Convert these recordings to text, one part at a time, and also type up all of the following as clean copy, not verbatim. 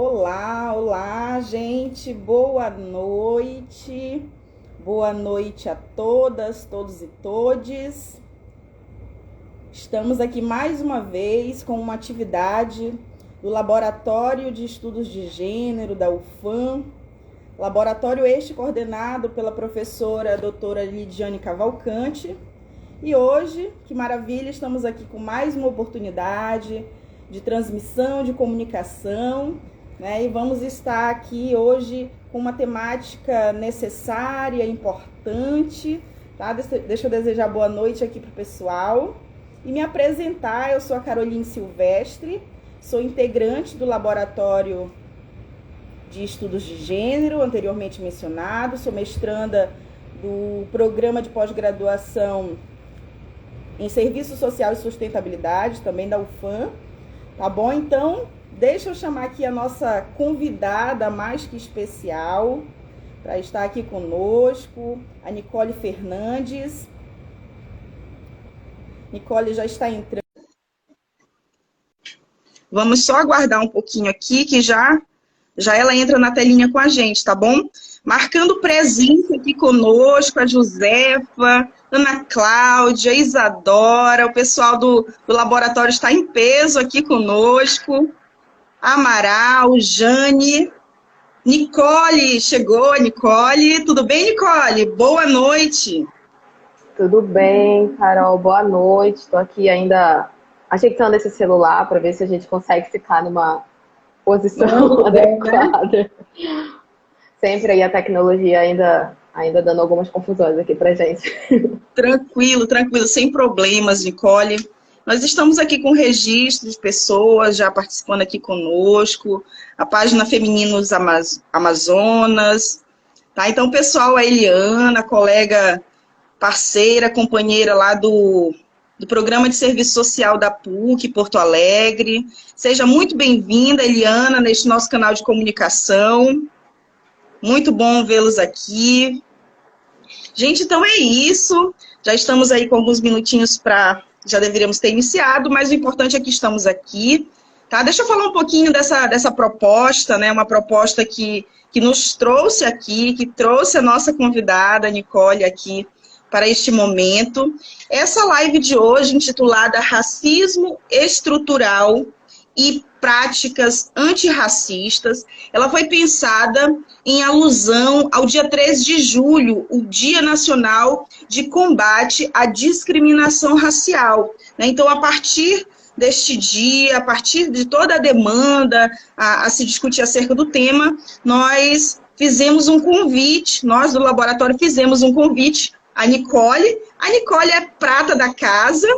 Olá, olá, gente. Boa noite. Boa noite a todas, todos e todes. Estamos aqui mais uma vez com uma atividade do Laboratório de Estudos de Gênero da UFAM. Laboratório este coordenado pela professora doutora Lidiane Cavalcante. E hoje, que maravilha, estamos aqui com mais uma oportunidade de transmissão, de comunicação, né? E vamos estar aqui hoje com uma temática necessária, importante, tá? Deixa eu desejar boa noite aqui para o pessoal e me apresentar. Eu sou a Caroline Silvestre, sou integrante do Laboratório de Estudos de Gênero, anteriormente mencionado, sou mestranda do Programa de Pós-Graduação em Serviço Social e Sustentabilidade, também da UFAM, tá bom? Então, deixa eu chamar aqui a nossa convidada mais que especial para estar aqui conosco, a Nicole Fernandes. Nicole já está entrando. Vamos só aguardar um pouquinho aqui, que já ela entra na telinha com a gente, tá bom? Marcando presença aqui conosco, a Josefa, Ana Cláudia, Isadora, o pessoal do laboratório está em peso aqui conosco. Amaral, Jane, Nicole, chegou a Nicole. Tudo bem, Nicole? Boa noite. Tudo bem, Carol, boa noite. Estou aqui ainda ajeitando esse celular para ver se a gente consegue ficar numa posição adequada. Sempre aí a tecnologia ainda dando algumas confusões aqui pra gente. Tranquilo, sem problemas, Nicole. Nós estamos aqui com registro de pessoas já participando aqui conosco, a página Femininos Amazonas, tá? Então, pessoal, a Eliana, colega, parceira, companheira lá do Programa de Serviço Social da PUC, Porto Alegre. Seja muito bem-vinda, Eliana, neste nosso canal de comunicação. Muito bom vê-los aqui. Gente, então é isso. Já estamos aí com alguns minutinhos para... Já deveríamos ter iniciado, mas o importante é que estamos aqui. Tá? Deixa eu falar um pouquinho dessa proposta, né? Uma proposta que nos trouxe aqui, que trouxe a nossa convidada, Nicole, aqui para este momento. Essa live de hoje, intitulada Racismo Estrutural e Práticas Antirracistas, ela foi pensada em alusão ao dia 13 de julho, o Dia Nacional de Combate à Discriminação Racial. Então, a partir deste dia, a partir de toda a demanda a se discutir acerca do tema, nós fizemos um convite, nós do laboratório fizemos um convite à Nicole. A Nicole é prata da casa,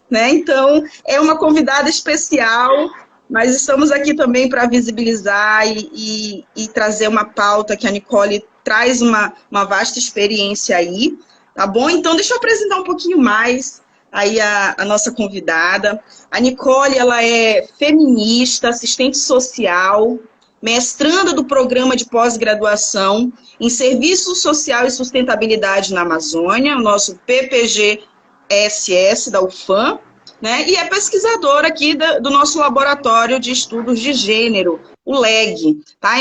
né? Então é uma convidada especial. Mas estamos aqui também para visibilizar e trazer uma pauta que a Nicole traz uma vasta experiência aí, tá bom? Então, deixa eu apresentar um pouquinho mais aí a nossa convidada. A Nicole, ela é feminista, assistente social, mestranda do Programa de Pós-Graduação em Serviço Social e Sustentabilidade na Amazônia, o nosso PPG-SS da UFAM, né? E é pesquisadora aqui do nosso Laboratório de Estudos de Gênero, o LEG. Tá?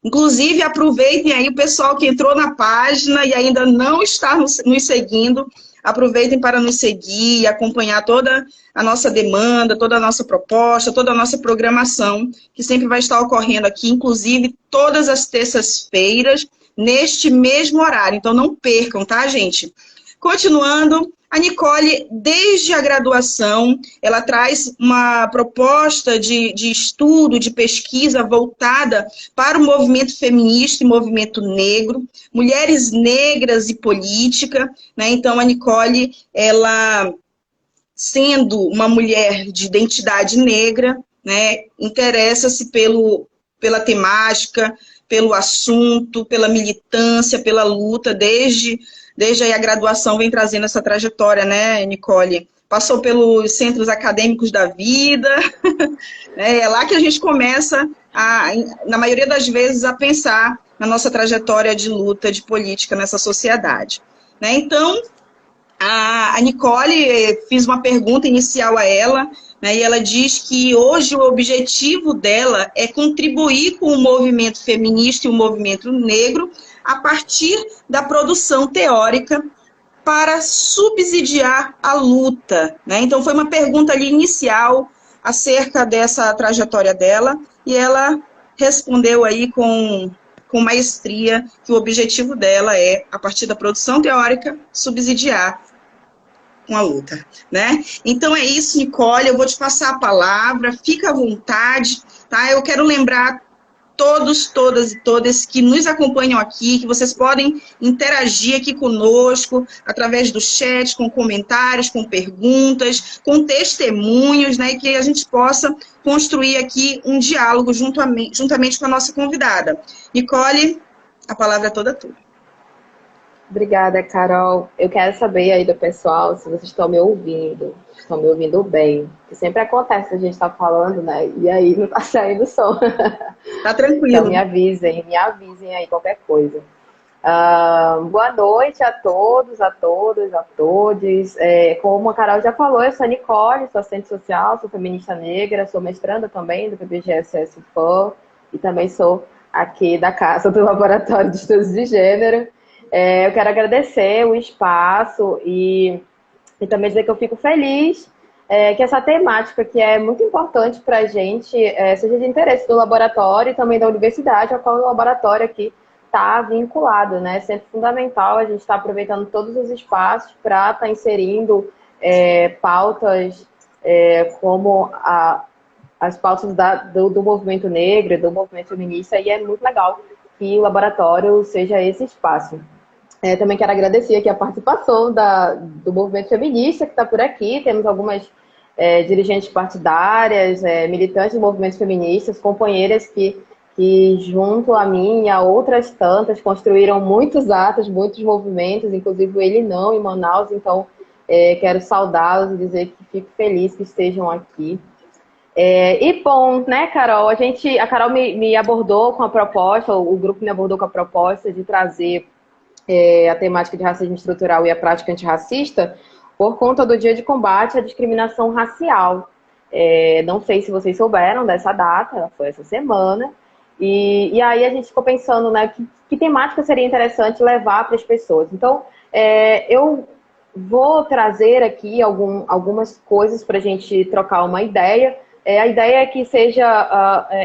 Inclusive, aproveitem aí o pessoal que entrou na página e ainda não está nos seguindo, aproveitem para nos seguir e acompanhar toda a nossa demanda, toda a nossa proposta, toda a nossa programação, que sempre vai estar ocorrendo aqui, inclusive todas as terças-feiras, neste mesmo horário. Então, não percam, tá, gente? Continuando, a Nicole, desde a graduação, ela traz uma proposta de estudo, de pesquisa voltada para o movimento feminista e movimento negro, mulheres negras e política, né? Então, a Nicole, ela, sendo uma mulher de identidade negra, né, interessa-se pela temática, pelo assunto, pela militância, pela luta, desde aí a graduação vem trazendo essa trajetória, né, Nicole? Passou pelos centros acadêmicos da vida, né? É lá que a gente começa, na maioria das vezes, a pensar na nossa trajetória de luta, de política nessa sociedade. Né? Então, a Nicole, fiz uma pergunta inicial a ela, né? E ela diz que hoje o objetivo dela é contribuir com o movimento feminista e o movimento negro a partir da produção teórica para subsidiar a luta, né? Então foi uma pergunta ali inicial acerca dessa trajetória dela e ela respondeu aí com maestria que o objetivo dela é, a partir da produção teórica, subsidiar com a luta, né? Então é isso, Nicole, eu vou te passar a palavra, fica à vontade, tá? Eu quero lembrar todos, todas e todas que nos acompanham aqui, que vocês podem interagir aqui conosco, através do chat, com comentários, com perguntas, com testemunhos, né, e que a gente possa construir aqui um diálogo juntamente com a nossa convidada. Nicole, a palavra é toda tua. Obrigada, Carol. Eu quero saber aí do pessoal se vocês estão me ouvindo bem. Que sempre acontece, a gente está falando, né? E aí não está saindo som. Tá tranquilo. Então me avisem aí qualquer coisa. Boa noite a todos, a todas, a todos. Como a Carol já falou, eu sou a Nicole, sou assistente social, sou feminista negra, sou mestranda também do PBGSS UFAM e também sou aqui da casa do Laboratório de Estudos de Gênero. Eu quero agradecer o espaço e também dizer que eu fico feliz que essa temática, que é muito importante para a gente, seja de interesse do laboratório e também da universidade, ao qual o laboratório aqui está vinculado, né? É sempre fundamental a gente estar aproveitando todos os espaços para estar inserindo pautas como as pautas do movimento negro, do movimento feminista, e é muito legal que o laboratório seja esse espaço. Também quero agradecer aqui a participação do movimento feminista que está por aqui. Temos algumas dirigentes partidárias, militantes do movimento feministas, companheiras que junto a mim e a outras tantas construíram muitos atos, muitos movimentos, inclusive o Ele Não em Manaus. Então quero saudá-los e dizer que fico feliz que estejam aqui. E bom, né, Carol? A Carol me abordou com a proposta, o grupo me abordou com a proposta de trazer a temática de racismo estrutural e a prática antirracista por conta do Dia de Combate à Discriminação Racial. Não sei se vocês souberam dessa data, ela foi essa semana, e aí a gente ficou pensando, né, que temática seria interessante levar para as pessoas. Então, eu vou trazer aqui algumas coisas para a gente trocar uma ideia. A ideia é que seja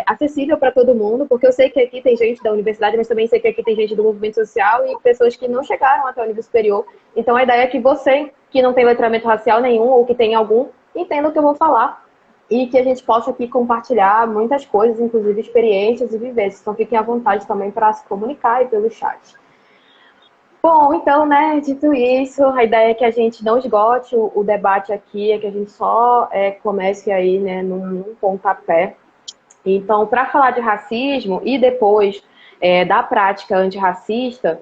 acessível para todo mundo, porque eu sei que aqui tem gente da universidade, mas também sei que aqui tem gente do movimento social e pessoas que não chegaram até o nível superior. Então a ideia é que você, que não tem letramento racial nenhum, ou que tem algum, entenda o que eu vou falar e que a gente possa aqui compartilhar muitas coisas, inclusive experiências e vivências. Então fiquem à vontade também para se comunicar aí pelo chat. Bom, então, né, dito isso, a ideia é que a gente não esgote o debate aqui, é que a gente só comece aí, né, num pontapé. Então, para falar de racismo e depois da prática antirracista,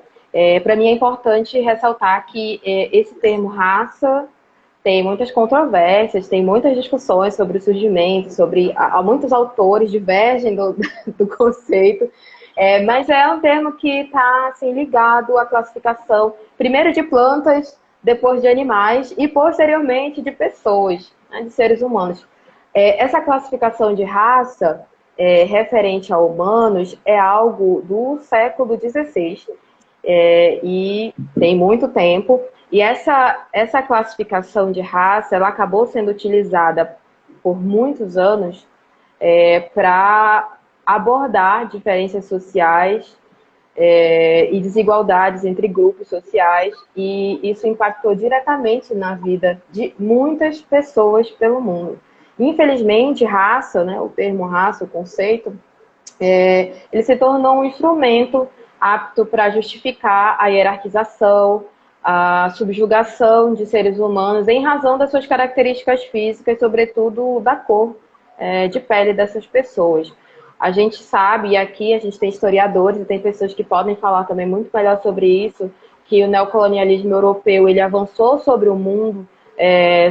para mim é importante ressaltar que esse termo raça tem muitas controvérsias, tem muitas discussões sobre o surgimento, muitos autores divergem do conceito. Mas é um termo que está assim, ligado à classificação, primeiro de plantas, depois de animais e posteriormente de pessoas, né, de seres humanos. Essa classificação de raça referente a humanos é algo do século XVI e tem muito tempo. E essa classificação de raça ela acabou sendo utilizada por muitos anos para abordar diferenças sociais e desigualdades entre grupos sociais, e isso impactou diretamente na vida de muitas pessoas pelo mundo. Infelizmente, raça, né, o termo raça, o conceito, ele se tornou um instrumento apto para justificar a hierarquização, a subjugação de seres humanos em razão das suas características físicas, sobretudo da cor de pele dessas pessoas. A gente sabe, e aqui a gente tem historiadores e tem pessoas que podem falar também muito melhor sobre isso, que o neocolonialismo europeu ele avançou sobre o mundo,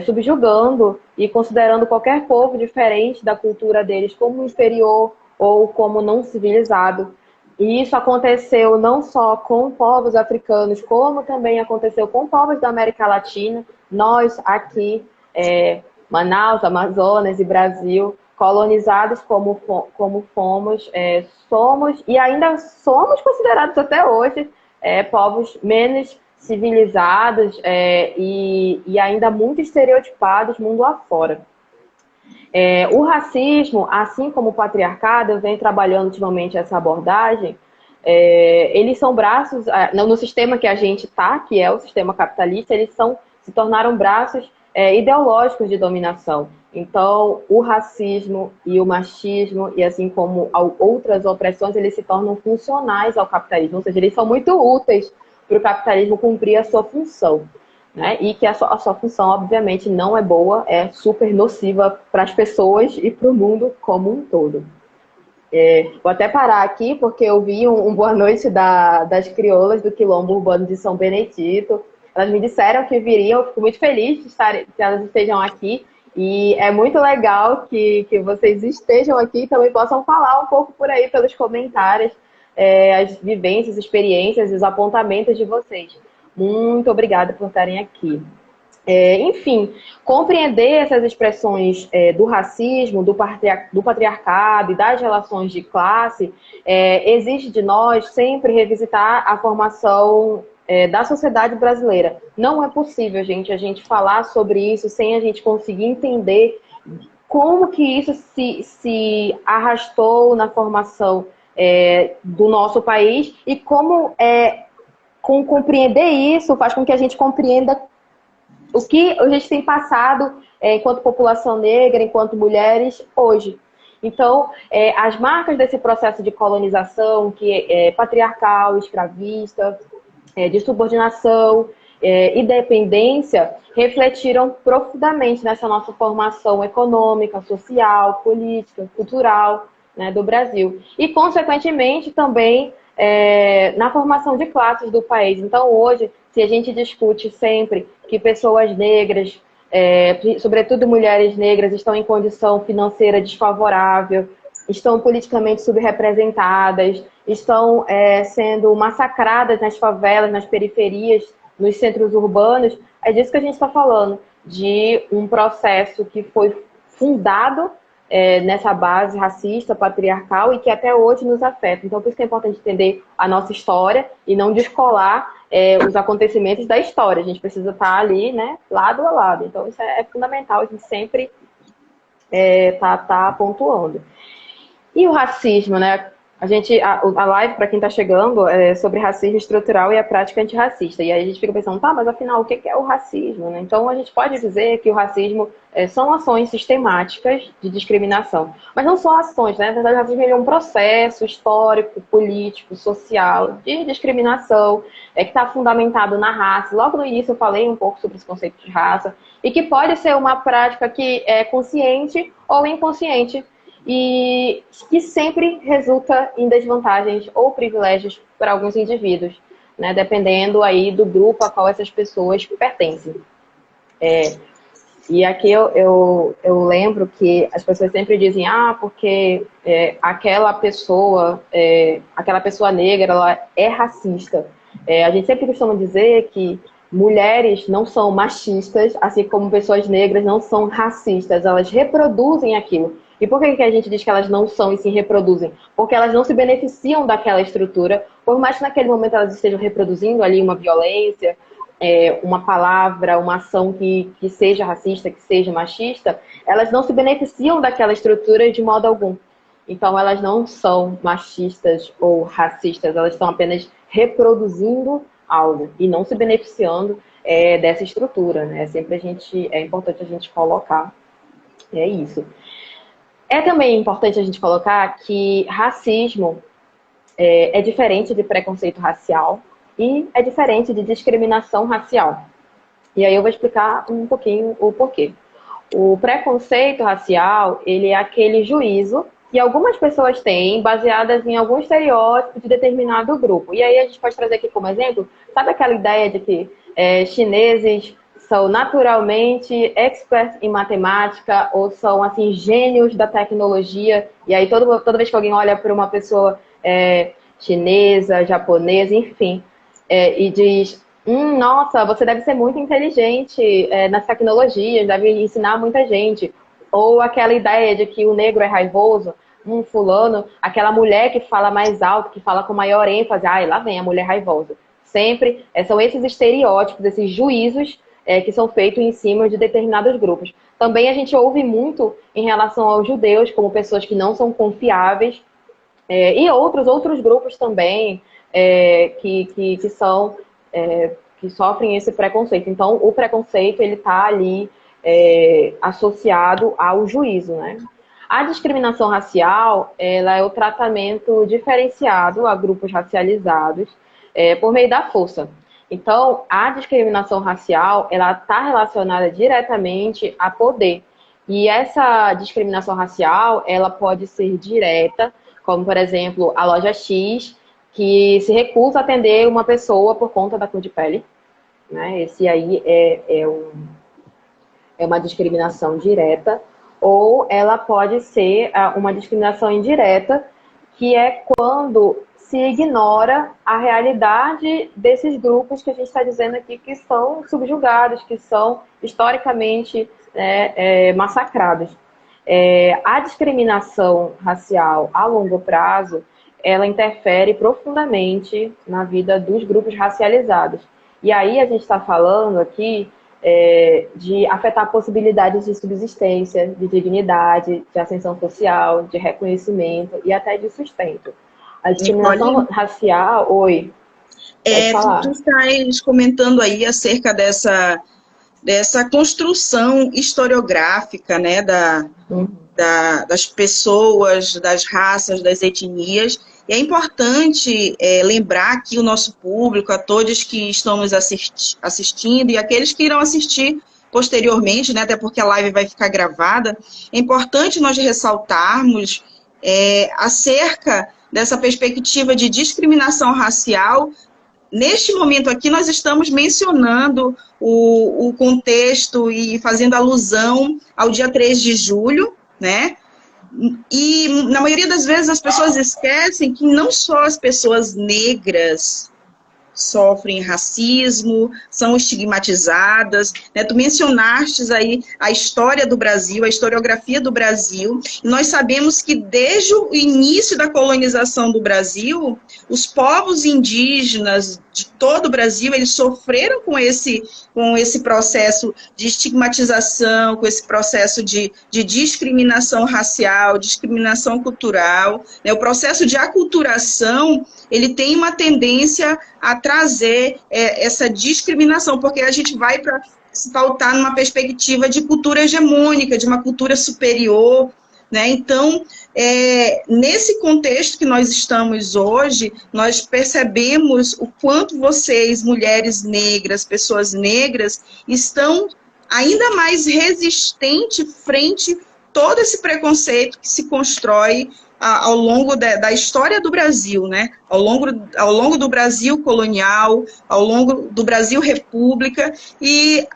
subjugando e considerando qualquer povo diferente da cultura deles como inferior ou como não civilizado. E isso aconteceu não só com povos africanos, como também aconteceu com povos da América Latina. Nós aqui Manaus, Amazonas e Brasil, colonizados como fomos, somos e ainda somos considerados até hoje povos menos civilizados e ainda muito estereotipados mundo afora. O racismo, assim como o patriarcado, eu venho trabalhando ultimamente essa abordagem, eles são braços, no sistema que a gente está, que é o sistema capitalista, se tornaram braços ideológicos de dominação. Então, o racismo e o machismo, e assim como outras opressões, eles se tornam funcionais ao capitalismo, ou seja, eles são muito úteis para o capitalismo cumprir a sua função. Né? E que a sua função, obviamente, não é boa, é super nociva para as pessoas e para o mundo como um todo. Vou até parar aqui, porque eu vi um boa noite das crioulas do Quilombo Urbano de São Benedito. Elas me disseram que viriam, eu fico muito feliz que elas estejam aqui. E é muito legal que vocês estejam aqui e também possam falar um pouco por aí pelos comentários, as vivências, experiências e os apontamentos de vocês. Muito obrigada por estarem aqui. Enfim, compreender essas expressões do racismo, do patriarcado e das relações de classe exige de nós sempre revisitar a formação da sociedade brasileira. Não é possível, gente, a gente falar sobre isso sem a gente conseguir entender como que isso se arrastou na formação do nosso país e como compreender isso faz com que a gente compreenda o que a gente tem passado enquanto população negra, enquanto mulheres, hoje. Então, as marcas desse processo de colonização, que é patriarcal, escravista, de subordinação e dependência, refletiram profundamente nessa nossa formação econômica, social, política, cultural, né, do Brasil. E, consequentemente, também na formação de classes do país. Então, hoje, se a gente discute sempre que pessoas negras, sobretudo mulheres negras, estão em condição financeira desfavorável, estão politicamente subrepresentadas, estão sendo massacradas nas favelas, nas periferias, nos centros urbanos, é disso que a gente está falando, de um processo que foi fundado nessa base racista, patriarcal e que até hoje nos afeta. Então, por isso que é importante entender a nossa história e não descolar os acontecimentos da história. A gente precisa estar ali, né, lado a lado. Então, isso é fundamental, a gente sempre tá pontuando. E o racismo, né? A live, para quem está chegando, é sobre racismo estrutural e a prática antirracista. E aí a gente fica pensando, tá, mas afinal, o que é o racismo? Né? Então a gente pode dizer que o racismo são ações sistemáticas de discriminação. Mas não só ações, né? Na verdade, o racismo é um processo histórico, político, social de discriminação, que está fundamentado na raça. Logo no início eu falei um pouco sobre esse conceito de raça, e que pode ser uma prática que é consciente ou inconsciente, e que sempre resulta em desvantagens ou privilégios para alguns indivíduos, né, dependendo aí do grupo a qual essas pessoas pertencem. E aqui eu lembro que as pessoas sempre dizem, porque aquela pessoa negra, ela é racista. A gente sempre costuma dizer que mulheres não são machistas, assim como pessoas negras não são racistas, elas reproduzem aquilo. E por que a gente diz que elas não são e se reproduzem? Porque elas não se beneficiam daquela estrutura, por mais que naquele momento elas estejam reproduzindo ali uma violência, uma palavra, uma ação que seja racista, que seja machista, elas não se beneficiam daquela estrutura de modo algum. Então elas não são machistas ou racistas, elas estão apenas reproduzindo algo e não se beneficiando dessa estrutura, né? É importante a gente colocar isso. É também importante a gente colocar que racismo é diferente de preconceito racial e é diferente de discriminação racial. E aí eu vou explicar um pouquinho o porquê. O preconceito racial, ele é aquele juízo que algumas pessoas têm baseadas em algum estereótipo de determinado grupo. E aí a gente pode trazer aqui como exemplo, sabe aquela ideia de que chineses são naturalmente experts em matemática ou são, assim, gênios da tecnologia. E aí toda vez que alguém olha para uma pessoa chinesa, japonesa, enfim, e diz, Nossa, você deve ser muito inteligente nas tecnologias, deve ensinar muita gente. Ou aquela ideia de que o negro é raivoso, fulano, aquela mulher que fala mais alto, que fala com maior ênfase, ai, lá vem a mulher raivosa. Sempre são esses estereótipos, esses juízos que são feitos em cima de determinados grupos. Também a gente ouve muito em relação aos judeus, como pessoas que não são confiáveis, e outros grupos também que são que sofrem esse preconceito. Então, o preconceito ele está ali associado ao juízo, né? A discriminação racial, ela é o tratamento diferenciado a grupos racializados por meio da força. Então, a discriminação racial, ela está relacionada diretamente a poder. E essa discriminação racial, ela pode ser direta, como, por exemplo, a loja X, que se recusa a atender uma pessoa por conta da cor de pele. Né? Esse aí é uma discriminação direta. Ou ela pode ser uma discriminação indireta, que é quando se ignora a realidade desses grupos que a gente está dizendo aqui que são subjugados, que são historicamente massacrados. A discriminação racial a longo prazo, ela interfere profundamente na vida dos grupos racializados. E aí a gente está falando aqui de afetar possibilidades de subsistência, de dignidade, de ascensão social, de reconhecimento e até de sustento. A discriminação racial... Oi, pode falar. Tu estás comentando aí acerca dessa construção historiográfica, né, das pessoas, das raças, das etnias. E é importante lembrar aqui o nosso público, a todos que estão nos assistindo e aqueles que irão assistir posteriormente, né, até porque a live vai ficar gravada, é importante nós ressaltarmos acerca dessa perspectiva de discriminação racial. Neste momento aqui, nós estamos mencionando o contexto e fazendo alusão ao dia 3 de julho, né? E, na maioria das vezes, as pessoas esquecem que não só as pessoas negras sofrem racismo, são estigmatizadas, né? Tu mencionastes aí a história do Brasil, a historiografia do Brasil, e nós sabemos que desde o início da colonização do Brasil, os povos indígenas de todo o Brasil, eles sofreram com esse processo de estigmatização, com esse processo de discriminação racial, discriminação cultural, né? O processo de aculturação, ele tem uma tendência a trazer essa discriminação, porque a gente vai para se pautar numa perspectiva de cultura hegemônica, de uma cultura superior, né? Então, nesse contexto que nós estamos hoje, nós percebemos o quanto vocês, mulheres negras, pessoas negras, estão ainda mais resistentes frente a todo esse preconceito que se constrói ao longo da história do Brasil, né? Ao longo do Brasil colonial, ao longo do Brasil república e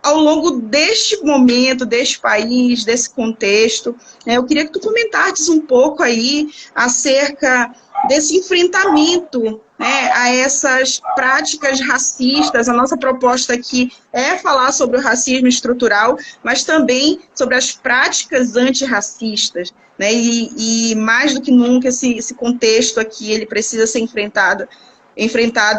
ao longo deste momento, deste país, desse contexto. Eu queria que tu comentasses um pouco aí acerca desse enfrentamento, né, a essas práticas racistas. A nossa proposta aqui é falar sobre o racismo estrutural, mas também sobre as práticas antirracistas, né, e mais do que nunca esse contexto aqui ele precisa ser enfrentado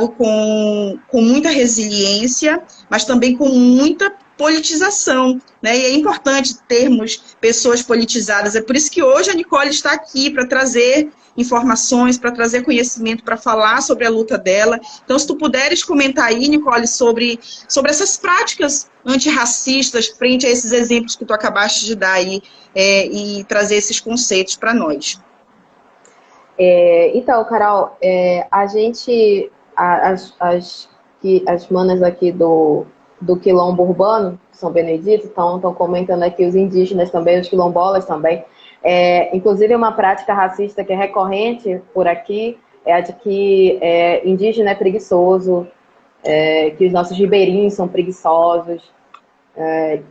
com muita resiliência, mas também com muita politização, né? E é importante termos pessoas politizadas. É por isso que hoje a Nicole está aqui para trazer informações, para trazer conhecimento, para falar sobre a luta dela. Então, se tu puderes comentar aí, Nicole, sobre essas práticas antirracistas frente a esses exemplos que tu acabaste de dar aí e trazer esses conceitos para nós. Então, Carol, as manas aqui do Quilombo Urbano, São Benedito, estão comentando aqui os indígenas também, os quilombolas também. Inclusive, uma prática racista que é recorrente por aqui é a de que indígena é preguiçoso, que os nossos ribeirinhos são preguiçosos.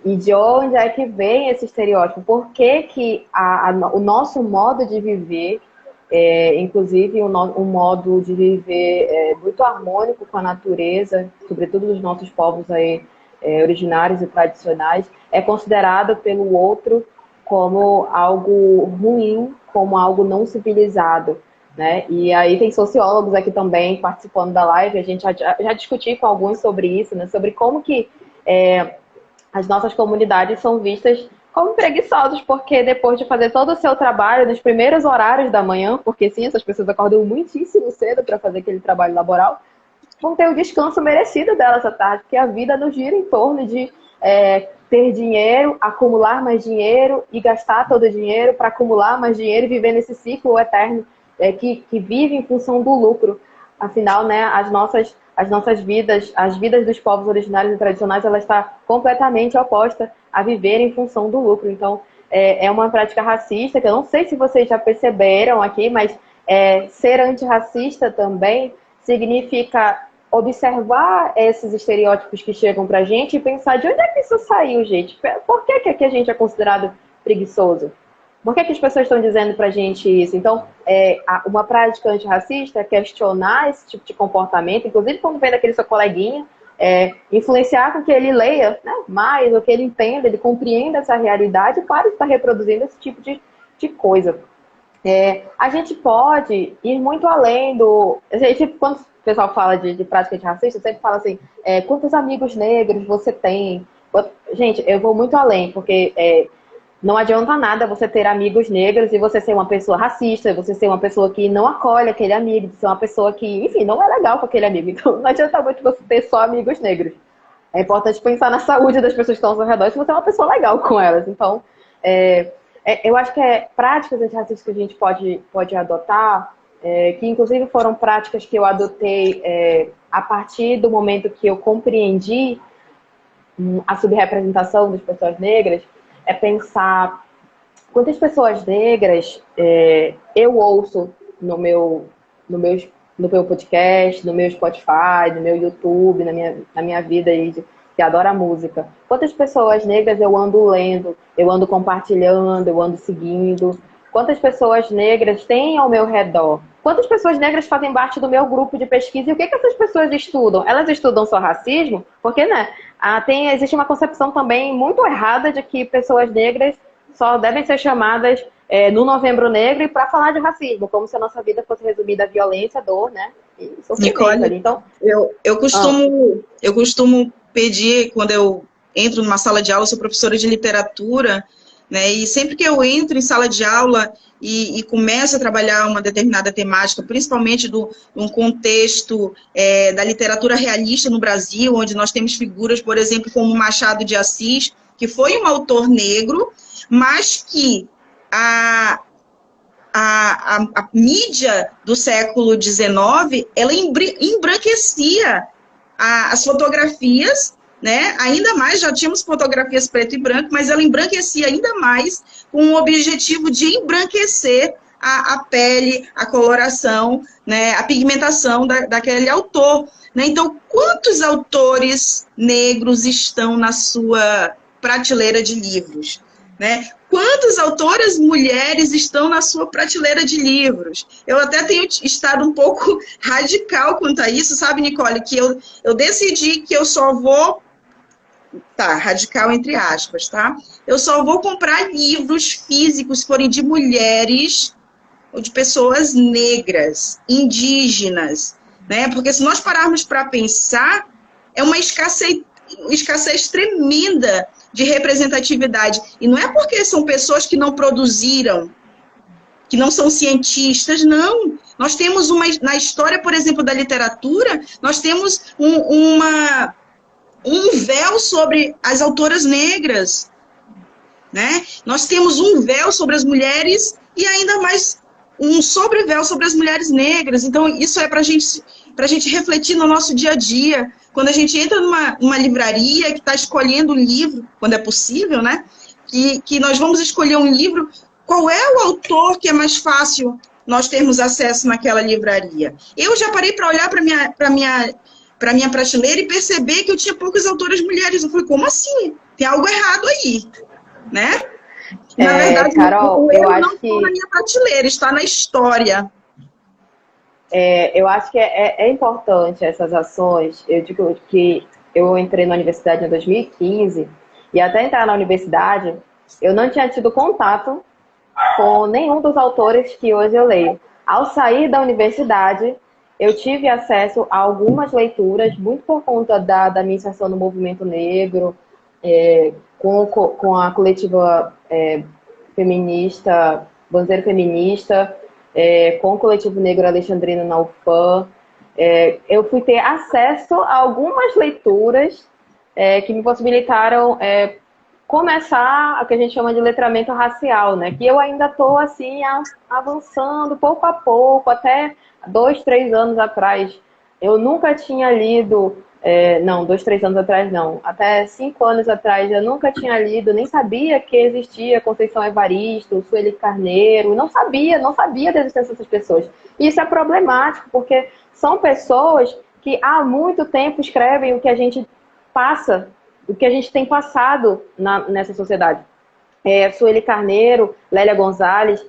E de onde é que vem esse estereótipo? Por que o nosso modo de viver inclusive um modo de viver muito harmônico com a natureza, sobretudo dos nossos povos aí, originários e tradicionais, é considerado pelo outro como algo ruim, como algo não civilizado, né? E aí tem sociólogos aqui também participando da live, a gente já discutiu com alguns sobre isso, né? Sobre como que as nossas comunidades são vistas como preguiçosos, porque depois de fazer todo o seu trabalho nos primeiros horários da manhã, porque sim, essas pessoas acordam muitíssimo cedo para fazer aquele trabalho laboral, vão ter o descanso merecido delas à tarde, porque a vida não gira em torno de ter dinheiro, acumular mais dinheiro e gastar todo o dinheiro para acumular mais dinheiro e viver nesse ciclo eterno que vive em função do lucro. Afinal, né, as nossas vidas, as vidas dos povos originários e tradicionais, ela está completamente oposta a viver em função do lucro. Então, é uma prática racista, que eu não sei se vocês já perceberam aqui, mas ser antirracista também significa observar esses estereótipos que chegam pra gente e pensar de onde é que isso saiu, gente? Por que aqui a gente é considerado preguiçoso? Por que as pessoas estão dizendo pra gente isso? Então, uma prática antirracista é questionar esse tipo de comportamento, inclusive quando vem daquele seu coleguinha, influenciar com que ele leia, né, mais, ou que ele entenda, ele compreenda essa realidade e pare de estar reproduzindo esse tipo de coisa. A gente pode ir muito além quando o pessoal fala de prática antirracista, sempre fala assim, quantos amigos negros você tem? Gente, eu vou muito além, porque não adianta nada você ter amigos negros e você ser uma pessoa racista, você ser uma pessoa que não acolhe aquele amigo, ser uma pessoa que, enfim, não é legal com aquele amigo. Então, não adianta muito você ter só amigos negros. É importante pensar na saúde das pessoas que estão ao seu redor e se você é uma pessoa legal com elas. Então, eu acho que práticas antirracistas que a gente pode adotar, que inclusive foram práticas que eu adotei a partir do momento que eu compreendi a subrepresentação das pessoas negras, é pensar quantas pessoas negras eu ouço no meu podcast, no meu Spotify, no meu YouTube, na minha vida aí que adora música. Quantas pessoas negras eu ando lendo, eu ando compartilhando, eu ando seguindo. Quantas pessoas negras tem ao meu redor? Quantas pessoas negras fazem parte do meu grupo de pesquisa? E o que essas pessoas estudam? Elas estudam só racismo? Porque, né? Existe uma concepção também muito errada de que pessoas negras só devem ser chamadas no Novembro Negro e para falar de racismo, como se a nossa vida fosse resumida a violência, dor, né? E Nicole, ali. Então, eu costumo pedir, quando eu entro numa sala de aula, eu sou professora de literatura, né? E sempre que eu entro em sala de aula e começo a trabalhar uma determinada temática, principalmente num contexto da literatura realista no Brasil, onde nós temos figuras, por exemplo, como Machado de Assis, que foi um autor negro, mas que a mídia do século XIX, ela embranquecia as fotografias, né? Ainda mais, já tínhamos fotografias preto e branco, mas ela embranquecia ainda mais com o objetivo de embranquecer a pele, a coloração, né? A pigmentação daquele autor. Né? Então, quantos autores negros estão na sua prateleira de livros? Né? Quantas autoras mulheres estão na sua prateleira de livros? Eu até tenho estado um pouco radical quanto a isso, sabe, Nicole? Que eu decidi que eu só vou... Tá, radical entre aspas, tá? Eu só vou comprar livros físicos, se forem de mulheres ou de pessoas negras, indígenas, né? Porque se nós pararmos para pensar, é uma escassez tremenda de representatividade. E não é porque são pessoas que não produziram, que não são cientistas, não. Nós temos na história, por exemplo, da literatura, nós temos um véu sobre as autoras negras, né? Nós temos um véu sobre as mulheres e ainda mais um sobrevéu sobre as mulheres negras. Então, isso é para a gente refletir no nosso dia a dia. Quando a gente entra numa livraria que está escolhendo um livro, quando é possível, né? Que nós vamos escolher um livro, qual é o autor que é mais fácil nós termos acesso naquela livraria? Eu já parei para olhar para minha prateleira e perceber que eu tinha poucas autoras mulheres. Eu falei, como assim? Tem algo errado aí, né? Na verdade, Carol, o eu erro não acho está na que minha prateleira, está na história. eu acho que é importante essas ações. Eu digo que eu entrei na universidade em 2015 e até entrar na universidade eu não tinha tido contato com nenhum dos autores que hoje eu leio. Ao sair da universidade, eu tive acesso a algumas leituras, muito por conta da minha inserção no movimento negro, com a coletiva feminista, Bandeira Feminista, com o coletivo negro Alexandrino na UFAM. Eu fui ter acesso a algumas leituras que me possibilitaram começar o que a gente chama de letramento racial, né? Que eu ainda estou assim avançando pouco a pouco, até 2, 3 anos atrás. Eu nunca tinha lido, não, 2, 3 anos atrás não, até 5 anos atrás eu nunca tinha lido, nem sabia que existia Conceição Evaristo, Sueli Carneiro, não sabia da existência dessas pessoas. E isso é problemático, porque são pessoas que há muito tempo escrevem o que a gente passa, o que a gente tem passado nessa sociedade. Sueli Carneiro, Lélia Gonzalez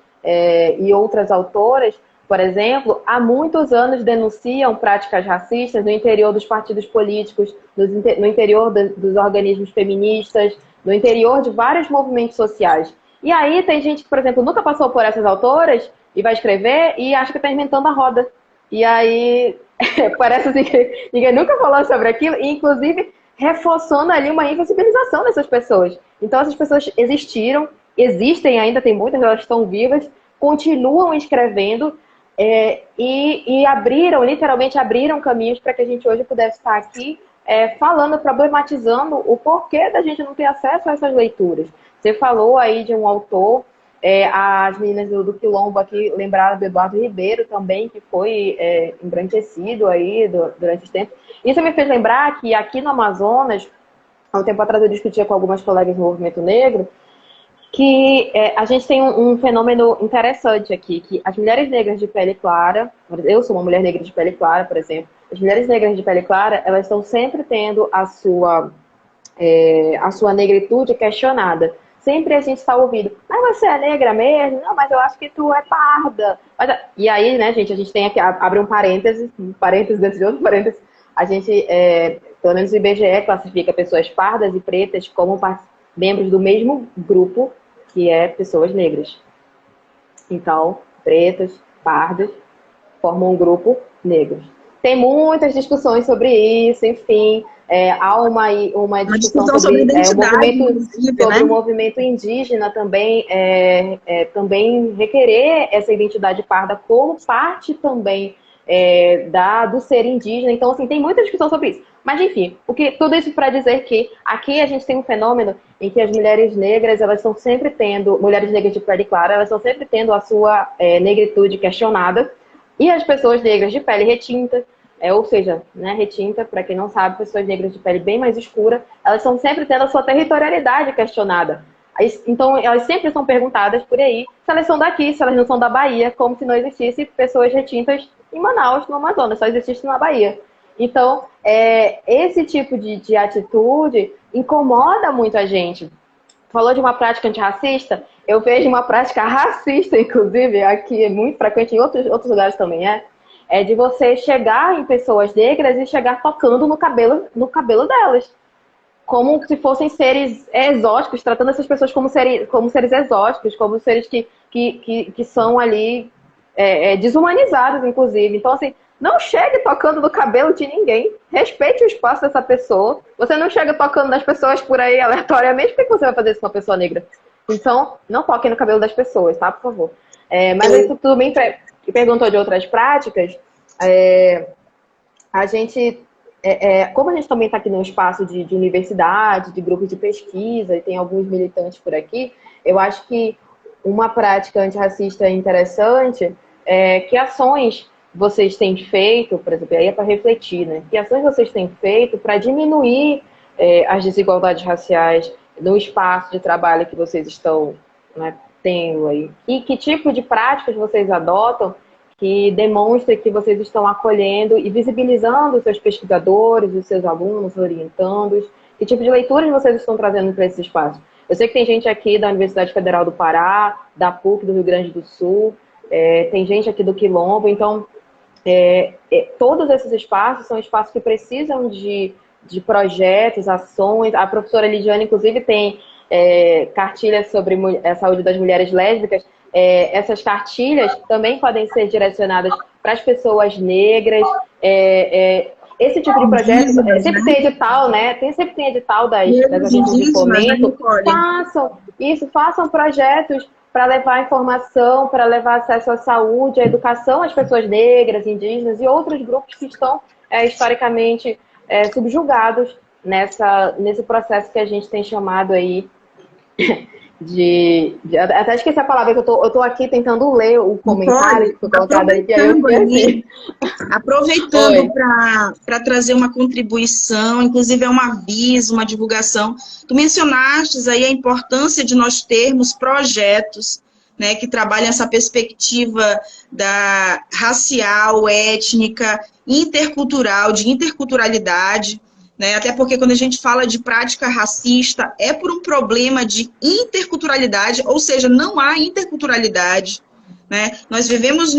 e outras autoras, por exemplo, há muitos anos denunciam práticas racistas no interior dos partidos políticos, no interior dos organismos feministas, no interior de vários movimentos sociais. E aí tem gente que, por exemplo, nunca passou por essas autoras e vai escrever e acha que está inventando a roda. E aí parece assim que ninguém nunca falou sobre aquilo, e inclusive reforçando ali uma invisibilização dessas pessoas. Então essas pessoas existiram, existem ainda, tem muitas, elas estão vivas, continuam escrevendo e literalmente abriram caminhos para que a gente hoje pudesse estar aqui falando, problematizando o porquê da gente não ter acesso a essas leituras. Você falou aí de um autor, as meninas do Quilombo aqui lembraram do Eduardo Ribeiro também, que foi embranquecido aí durante esse tempo. Isso me fez lembrar que aqui no Amazonas, há um tempo atrás eu discutia com algumas colegas do movimento negro, que a gente tem um fenômeno interessante aqui, que as mulheres negras de pele clara, eu sou uma mulher negra de pele clara, por exemplo, as mulheres negras de pele clara, elas estão sempre tendo a sua negritude questionada. Sempre a gente está ouvindo, mas você é negra mesmo? Não, mas eu acho que tu é parda. E aí, né, gente, a gente tem aqui, abre um parênteses dentro de outro parênteses, a gente, pelo menos o IBGE, classifica pessoas pardas e pretas como membros do mesmo grupo, que é pessoas negras. Então, pretas, pardas, formam um grupo negro. Tem muitas discussões sobre isso, enfim. Há uma discussão sobre o movimento indígena também, também requerer essa identidade parda como parte também do ser indígena. Então, assim, tem muita discussão sobre isso. Mas, enfim, tudo isso para dizer que aqui a gente tem um fenômeno em que as mulheres negras, elas estão sempre tendo, mulheres negras de pele clara, elas estão sempre tendo a sua negritude questionada, e as pessoas negras de pele retinta, ou seja, né, retinta, para quem não sabe, pessoas negras de pele bem mais escura, elas estão sempre tendo a sua territorialidade questionada. Então, elas sempre são perguntadas por aí se elas são daqui, se elas não são da Bahia, como se não existisse pessoas retintas em Manaus, no Amazonas, só existisse na Bahia. Então, esse tipo de atitude incomoda muito a gente. Falou de uma prática antirracista, eu vejo uma prática racista, inclusive, aqui é muito frequente, em outros lugares também de você chegar em pessoas negras e chegar tocando no cabelo delas. Como se fossem seres exóticos, tratando essas pessoas como seres exóticos, como seres que são ali desumanizados, inclusive. Então, assim, não chegue tocando no cabelo de ninguém. Respeite o espaço dessa pessoa. Você não chega tocando nas pessoas por aí aleatoriamente. Por que você vai fazer isso com uma pessoa negra? Então, não toque no cabelo das pessoas, tá? Por favor. Mas isso tudo bem. Perguntou de outras práticas. A gente... como a gente também está aqui num espaço de universidade, de grupos de pesquisa, e tem alguns militantes por aqui, eu acho que uma prática antirracista interessante que ações vocês têm feito, por exemplo, aí é para refletir, né? Que ações vocês têm feito para diminuir as desigualdades raciais no espaço de trabalho que vocês estão, né, tendo aí? E que tipo de práticas vocês adotam que demonstra que vocês estão acolhendo e visibilizando os seus pesquisadores, os seus alunos, orientandos? Que tipo de leituras vocês estão trazendo para esse espaço? Eu sei que tem gente aqui da Universidade Federal do Pará, da PUC do Rio Grande do Sul, tem gente aqui do Quilombo, então todos esses espaços são espaços que precisam de projetos, ações. A professora Lidiane, inclusive, tem cartilhas sobre a saúde das mulheres lésbicas. Essas cartilhas também podem ser direcionadas para as pessoas negras. Esse tipo de projeto, sempre tem edital, né? Sempre tem edital das agências de fomento. Façam projetos para levar informação, para levar acesso à saúde, à educação às pessoas negras, indígenas e outros grupos que estão historicamente subjugados nesse processo que a gente tem chamado aí até esqueci a palavra, que eu tô aqui tentando ler o comentário que foi colocado aí, que aí eu esqueci. Aproveitando para trazer uma contribuição, inclusive um aviso, uma divulgação. Tu mencionaste aí a importância de nós termos projetos, né, que trabalham essa perspectiva racial, étnica, intercultural, de interculturalidade. Né? Até porque quando a gente fala de prática racista, é por um problema de interculturalidade, ou seja, não há interculturalidade. Né? Nós vivemos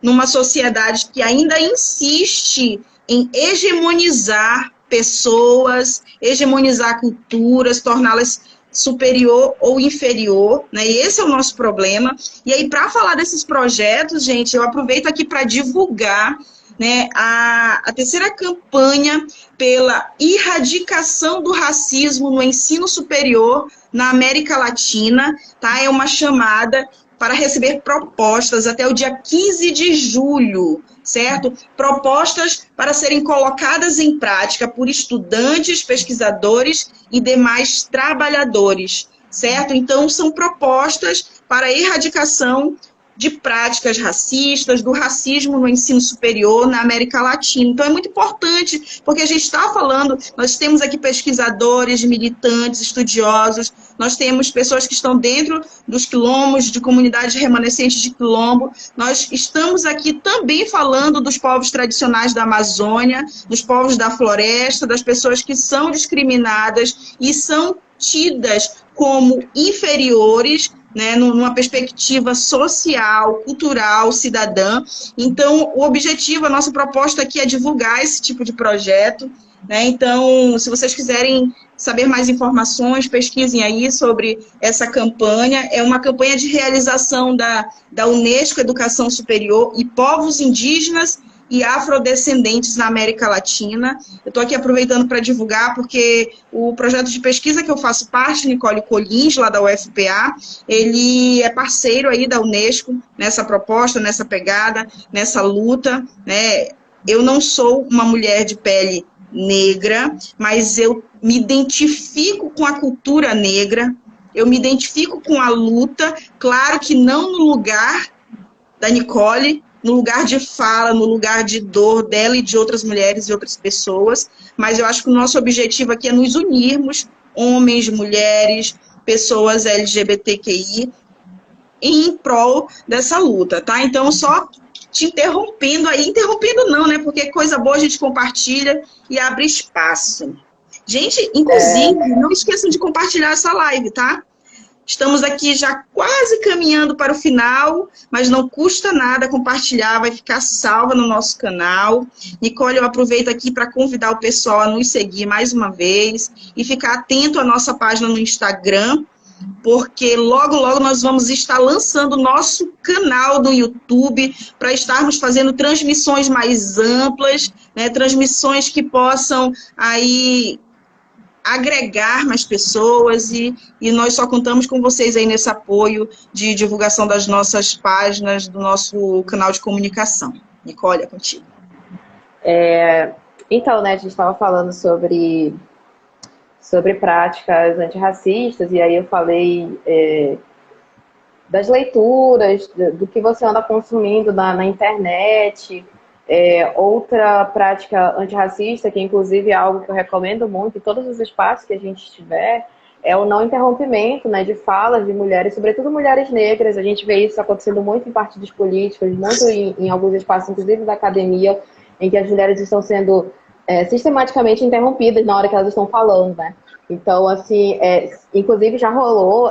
numa sociedade que ainda insiste em hegemonizar pessoas, hegemonizar culturas, torná-las superior ou inferior, né? E esse é o nosso problema. E aí, para falar desses projetos, gente, eu aproveito aqui para divulgar, né, a terceira campanha pela erradicação do racismo no ensino superior na América Latina, tá? É uma chamada para receber propostas até o dia 15 de julho, certo? Propostas para serem colocadas em prática por estudantes, pesquisadores e demais trabalhadores, certo? Então, são propostas para a erradicação de práticas racistas, do racismo no ensino superior na América Latina. Então, é muito importante, porque a gente está falando, nós temos aqui pesquisadores, militantes, estudiosos, nós temos pessoas que estão dentro dos quilombos, de comunidades remanescentes de quilombo, nós estamos aqui também falando dos povos tradicionais da Amazônia, dos povos da floresta, das pessoas que são discriminadas e são tidas como inferiores, né, numa perspectiva social, cultural, cidadã. Então, o objetivo, a nossa proposta aqui é divulgar esse tipo de projeto, né? Então, se vocês quiserem saber mais informações, pesquisem aí sobre essa campanha. É uma campanha de realização da Unesco Educação Superior e povos indígenas e afrodescendentes na América Latina. Eu estou aqui aproveitando para divulgar, porque o projeto de pesquisa que eu faço parte, Nicole Colins, lá da UFPA, ele é parceiro aí da Unesco nessa proposta, nessa pegada, nessa luta, né? Eu não sou uma mulher de pele negra, mas eu me identifico com a cultura negra, eu me identifico com a luta, claro que não no lugar da Nicole, no lugar de fala, no lugar de dor dela e de outras mulheres e outras pessoas, mas eu acho que o nosso objetivo aqui é nos unirmos, homens, mulheres, pessoas LGBTQI, em prol dessa luta, tá? Então, só te interrompendo aí, interrompendo não, né? Porque coisa boa a gente compartilha e abre espaço. Gente, inclusive, não esqueçam de compartilhar essa live, tá? Estamos aqui já quase caminhando para o final, mas não custa nada compartilhar, vai ficar salva no nosso canal. Nicole, eu aproveito aqui para convidar o pessoal a nos seguir mais uma vez e ficar atento à nossa página no Instagram, porque logo, logo nós vamos estar lançando o nosso canal do YouTube para estarmos fazendo transmissões mais amplas, né, transmissões que possam aí agregar mais pessoas e nós só contamos com vocês aí nesse apoio de divulgação das nossas páginas, do nosso canal de comunicação. Nicole, é contigo. Então, né, a gente estava falando sobre práticas antirracistas, e aí eu falei das leituras, do que você anda consumindo na internet. Outra prática antirracista, que inclusive é algo que eu recomendo muito em todos os espaços que a gente estiver, é o não interrompimento, né, de falas de mulheres, sobretudo mulheres negras. A gente vê isso acontecendo muito em partidos políticos, muito em alguns espaços, inclusive da academia, em que as mulheres estão sendo sistematicamente interrompidas na hora que elas estão falando, né? Então, assim, inclusive já rolou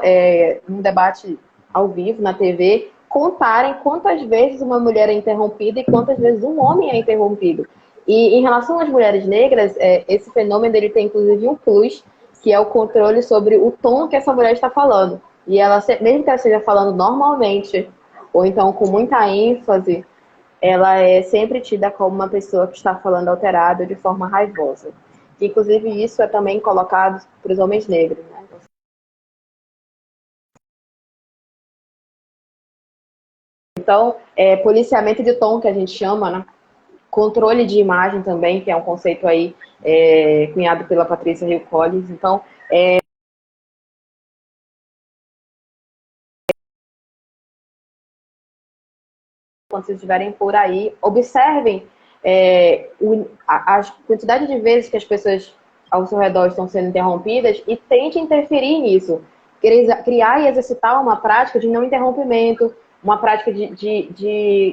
um debate ao vivo na TV, contarem quantas vezes uma mulher é interrompida e quantas vezes um homem é interrompido. E em relação às mulheres negras, esse fenômeno ele tem inclusive um plus, que é o controle sobre o tom que essa mulher está falando. E ela, mesmo que ela esteja falando normalmente, ou então com muita ênfase, ela é sempre tida como uma pessoa que está falando alterada de forma raivosa. Inclusive, isso é também colocado para os homens negros, né? Então, policiamento de tom, que a gente chama, né? Controle de imagem também, que é um conceito aí cunhado pela Patrícia Hill Collins. Então, quando vocês estiverem por aí, observem a quantidade de vezes que as pessoas ao seu redor estão sendo interrompidas e tente interferir nisso. Criar e exercitar uma prática de não interrompimento, uma prática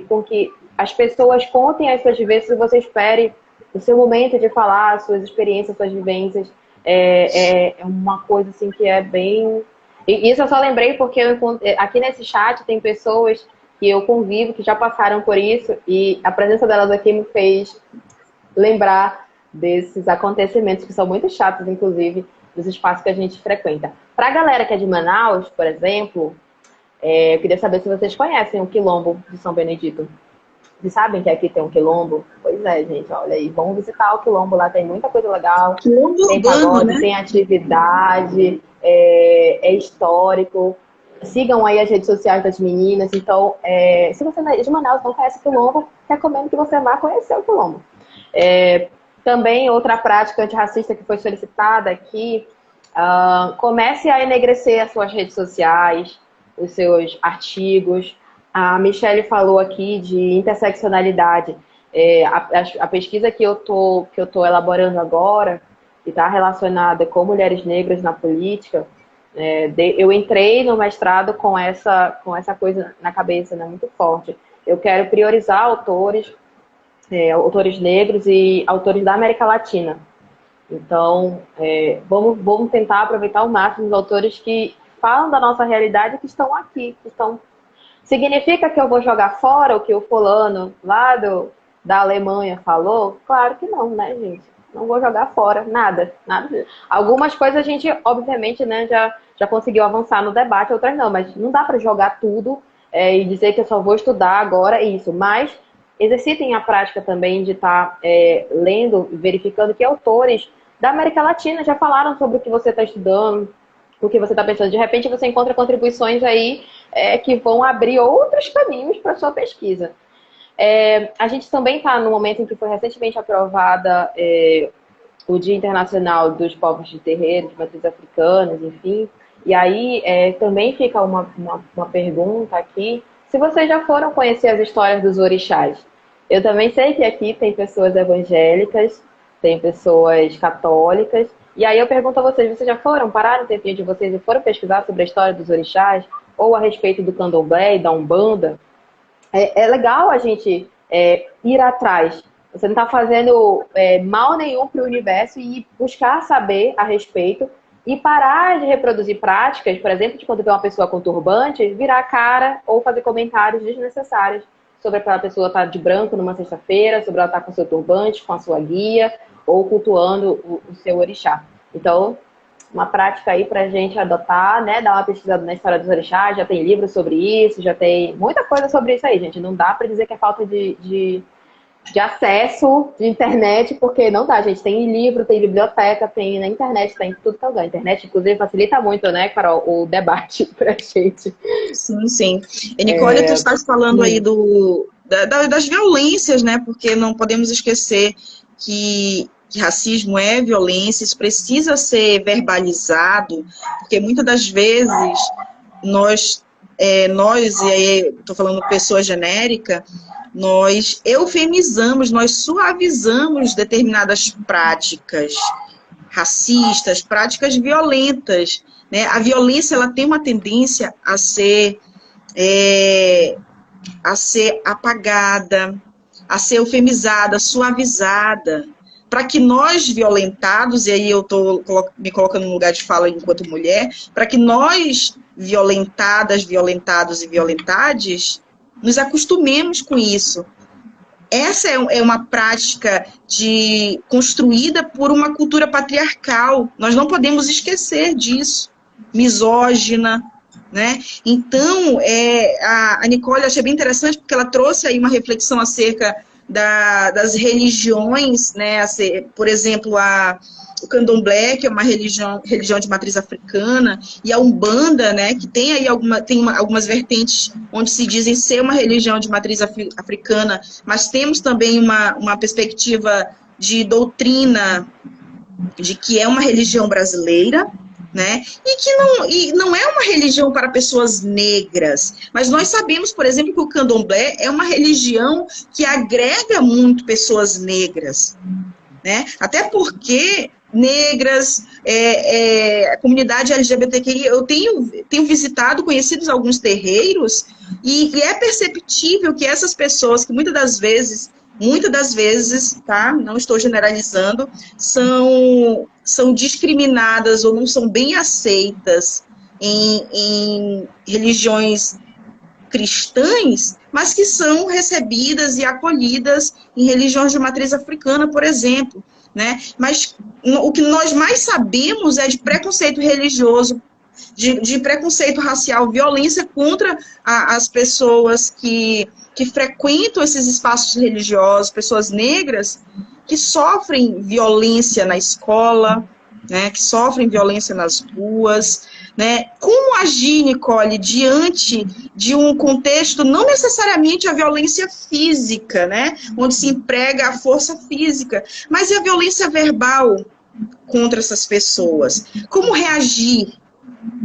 com que as pessoas contem as suas vivências e você espere o seu momento de falar, suas experiências, suas vivências. É uma coisa assim que é bem... E isso eu só lembrei porque aqui nesse chat tem pessoas que eu convivo, que já passaram por isso, e a presença delas aqui me fez lembrar desses acontecimentos que são muito chatos, inclusive, dos espaços que a gente frequenta. Para a galera que é de Manaus, por exemplo, eu queria saber se vocês conhecem o Quilombo de São Benedito. Vocês sabem que aqui tem um quilombo? Pois é, gente, olha aí, vamos visitar o quilombo, lá tem muita coisa legal. Quilombo tem urbano, pagode, né? tem atividade, é histórico. Sigam aí as redes sociais das meninas. Então, se você é de Manaus não conhece o quilombo, recomendo que você vá conhecer o quilombo. Também outra prática antirracista que foi solicitada aqui, comece a enegrecer as suas redes sociais, os seus artigos. A Michelle falou aqui de interseccionalidade. A pesquisa que eu tô elaborando agora, que está relacionada com mulheres negras na política, eu entrei no mestrado com essa coisa na cabeça, né, muito forte. Eu quero priorizar autores negros e autores da América Latina. Então, vamos tentar aproveitar ao máximo os autores que falam da nossa realidade, que estão aqui, que estão... Significa que eu vou jogar fora o que o fulano lá da Alemanha falou? Claro que não, né, gente? Não vou jogar fora, nada. Algumas coisas a gente, obviamente, né, já conseguiu avançar no debate, outras não, mas não dá para jogar tudo e dizer que eu só vou estudar agora isso. Mas exercitem a prática também de estar lendo, verificando que autores da América Latina já falaram sobre o que você está estudando, o que você está pensando. De repente você encontra contribuições aí que vão abrir outros caminhos para a sua pesquisa. A gente também está no momento em que foi recentemente aprovada o Dia Internacional dos Povos de Terreiro, de Matrizes Africanas, enfim. E aí também fica uma pergunta aqui, se vocês já foram conhecer as histórias dos orixás. Eu também sei que aqui tem pessoas evangélicas, tem pessoas católicas, e aí eu pergunto a vocês já foram, pararam o tempinho de vocês e foram pesquisar sobre a história dos orixás, ou a respeito do candomblé e da umbanda? É legal a gente ir atrás. Você não está fazendo mal nenhum para o universo e buscar saber a respeito e parar de reproduzir práticas, por exemplo, de quando vê uma pessoa com turbante, virar a cara ou fazer comentários desnecessários sobre aquela pessoa estar de branco numa sexta-feira, sobre ela estar com seu turbante, com a sua guia, ou cultuando o seu orixá. Então, uma prática aí pra gente adotar, né? Dar uma pesquisada na história dos orixás, já tem livros sobre isso, já tem muita coisa sobre isso aí, gente. Não dá pra dizer que é falta de acesso de internet, porque não dá, gente. Tem livro, tem biblioteca, tem na internet, tem tudo que é lugar. A internet, inclusive, facilita muito, né, Carol, o debate pra gente. Sim, sim. E, Nicole, tu estás falando aí das violências, né? Porque não podemos esquecer que racismo é violência, isso precisa ser verbalizado, porque muitas das vezes nós e aí estou falando pessoa genérica, nós eufemizamos, nós suavizamos determinadas práticas racistas, práticas violentas, né? A violência ela tem uma tendência a ser apagada, a ser eufemizada, suavizada, para que nós violentados, e aí eu estou me colocando no lugar de fala enquanto mulher, para que nós violentadas, violentados e violentades, nos acostumemos com isso. Essa é uma prática construída por uma cultura patriarcal. Nós não podemos esquecer disso. Misógina, né? Então, a Nicole, achei bem interessante, porque ela trouxe aí uma reflexão acerca das religiões, né? Por exemplo, o candomblé, que é uma religião de matriz africana, e a Umbanda, né, que tem aí algumas vertentes onde se dizem ser uma religião de matriz africana, mas temos também uma perspectiva de doutrina de que é uma religião brasileira, né? E não é uma religião para pessoas negras, mas nós sabemos, por exemplo, que o candomblé é uma religião que agrega muito pessoas negras, né? Até porque negras, a comunidade LGBTQI, eu tenho visitado, conhecido alguns terreiros, e é perceptível que essas pessoas, que muitas das vezes, tá? Não estou generalizando, são discriminadas ou não são bem aceitas em religiões cristãs, mas que são recebidas e acolhidas em religiões de matriz africana, por exemplo, né? Mas o que nós mais sabemos é de preconceito religioso, de preconceito racial, violência contra as pessoas que frequentam esses espaços religiosos, pessoas negras que sofrem violência na escola, né, que sofrem violência nas ruas, né? Como agir, Nicole, diante de um contexto, não necessariamente a violência física, né, onde se emprega a força física, mas a violência verbal contra essas pessoas? Como reagir?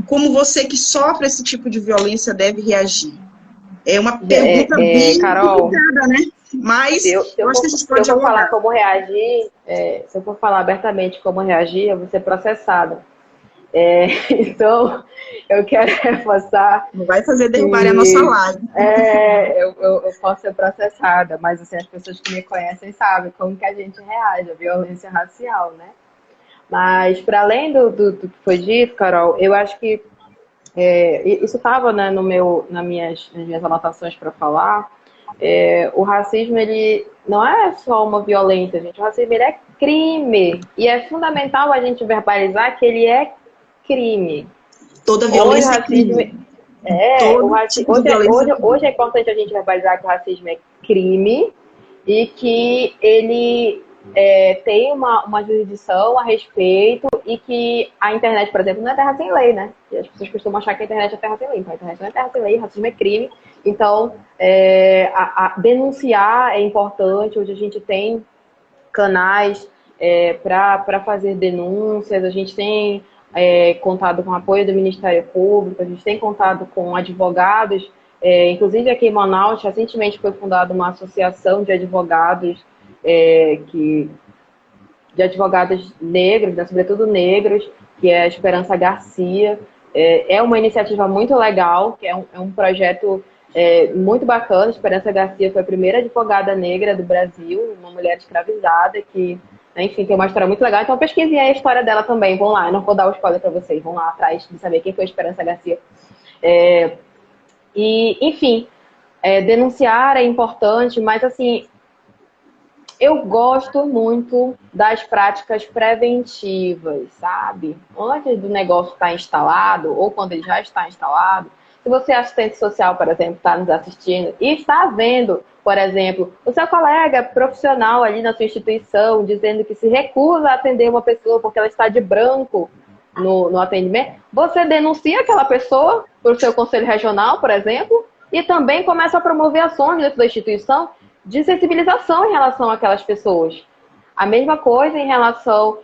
Como você que sofre esse tipo de violência deve reagir? É uma pergunta bem Carol, complicada, né? Mas eu acho que a gente pode falar como reagir, se eu for falar abertamente como reagir, eu vou ser processada. Então, eu quero reforçar... Não vai fazer derrubar a nossa live. Eu posso ser processada, mas assim, as pessoas que me conhecem sabem como que a gente reage à violência racial, né? Mas, para além do que foi dito, Carol, eu acho que isso estava, né, nas minhas anotações para falar. O racismo, ele não é só uma violência, gente. O racismo, ele é crime. E é fundamental a gente verbalizar que ele é crime. Toda violência é crime. Hoje é importante a gente verbalizar que o racismo é crime e que ele tem uma jurisdição a respeito e que a internet, por exemplo, não é terra sem lei, né? E as pessoas costumam achar que a internet é terra sem lei. Então, a internet não é terra sem lei, racismo é crime. Então, denunciar é importante. Hoje a gente tem canais para fazer denúncias, a gente tem contado com o apoio do Ministério Público, a gente tem contado com advogados, inclusive aqui em Manaus, recentemente foi fundada uma associação de advogados, de advogados negros, né, sobretudo negros, que é a Esperança Garcia. É uma iniciativa muito legal, que é um projeto muito bacana. Esperança Garcia foi a primeira advogada negra do Brasil, uma mulher escravizada que, enfim, tem uma história muito legal. Então pesquisem a história dela também, vão lá. Eu não vou dar o spoiler para vocês, vão lá atrás de saber quem foi a Esperança Garcia. Enfim, denunciar é importante, mas assim, eu gosto muito das práticas preventivas, sabe? Antes do negócio estar instalado, ou quando ele já está instalado, se você é assistente social, por exemplo, está nos assistindo e está vendo, por exemplo, o seu colega profissional ali na sua instituição dizendo que se recusa a atender uma pessoa porque ela está de branco no atendimento, você denuncia aquela pessoa para o seu conselho regional, por exemplo, e também começa a promover ações dentro da instituição de sensibilização em relação àquelas pessoas. A mesma coisa em relação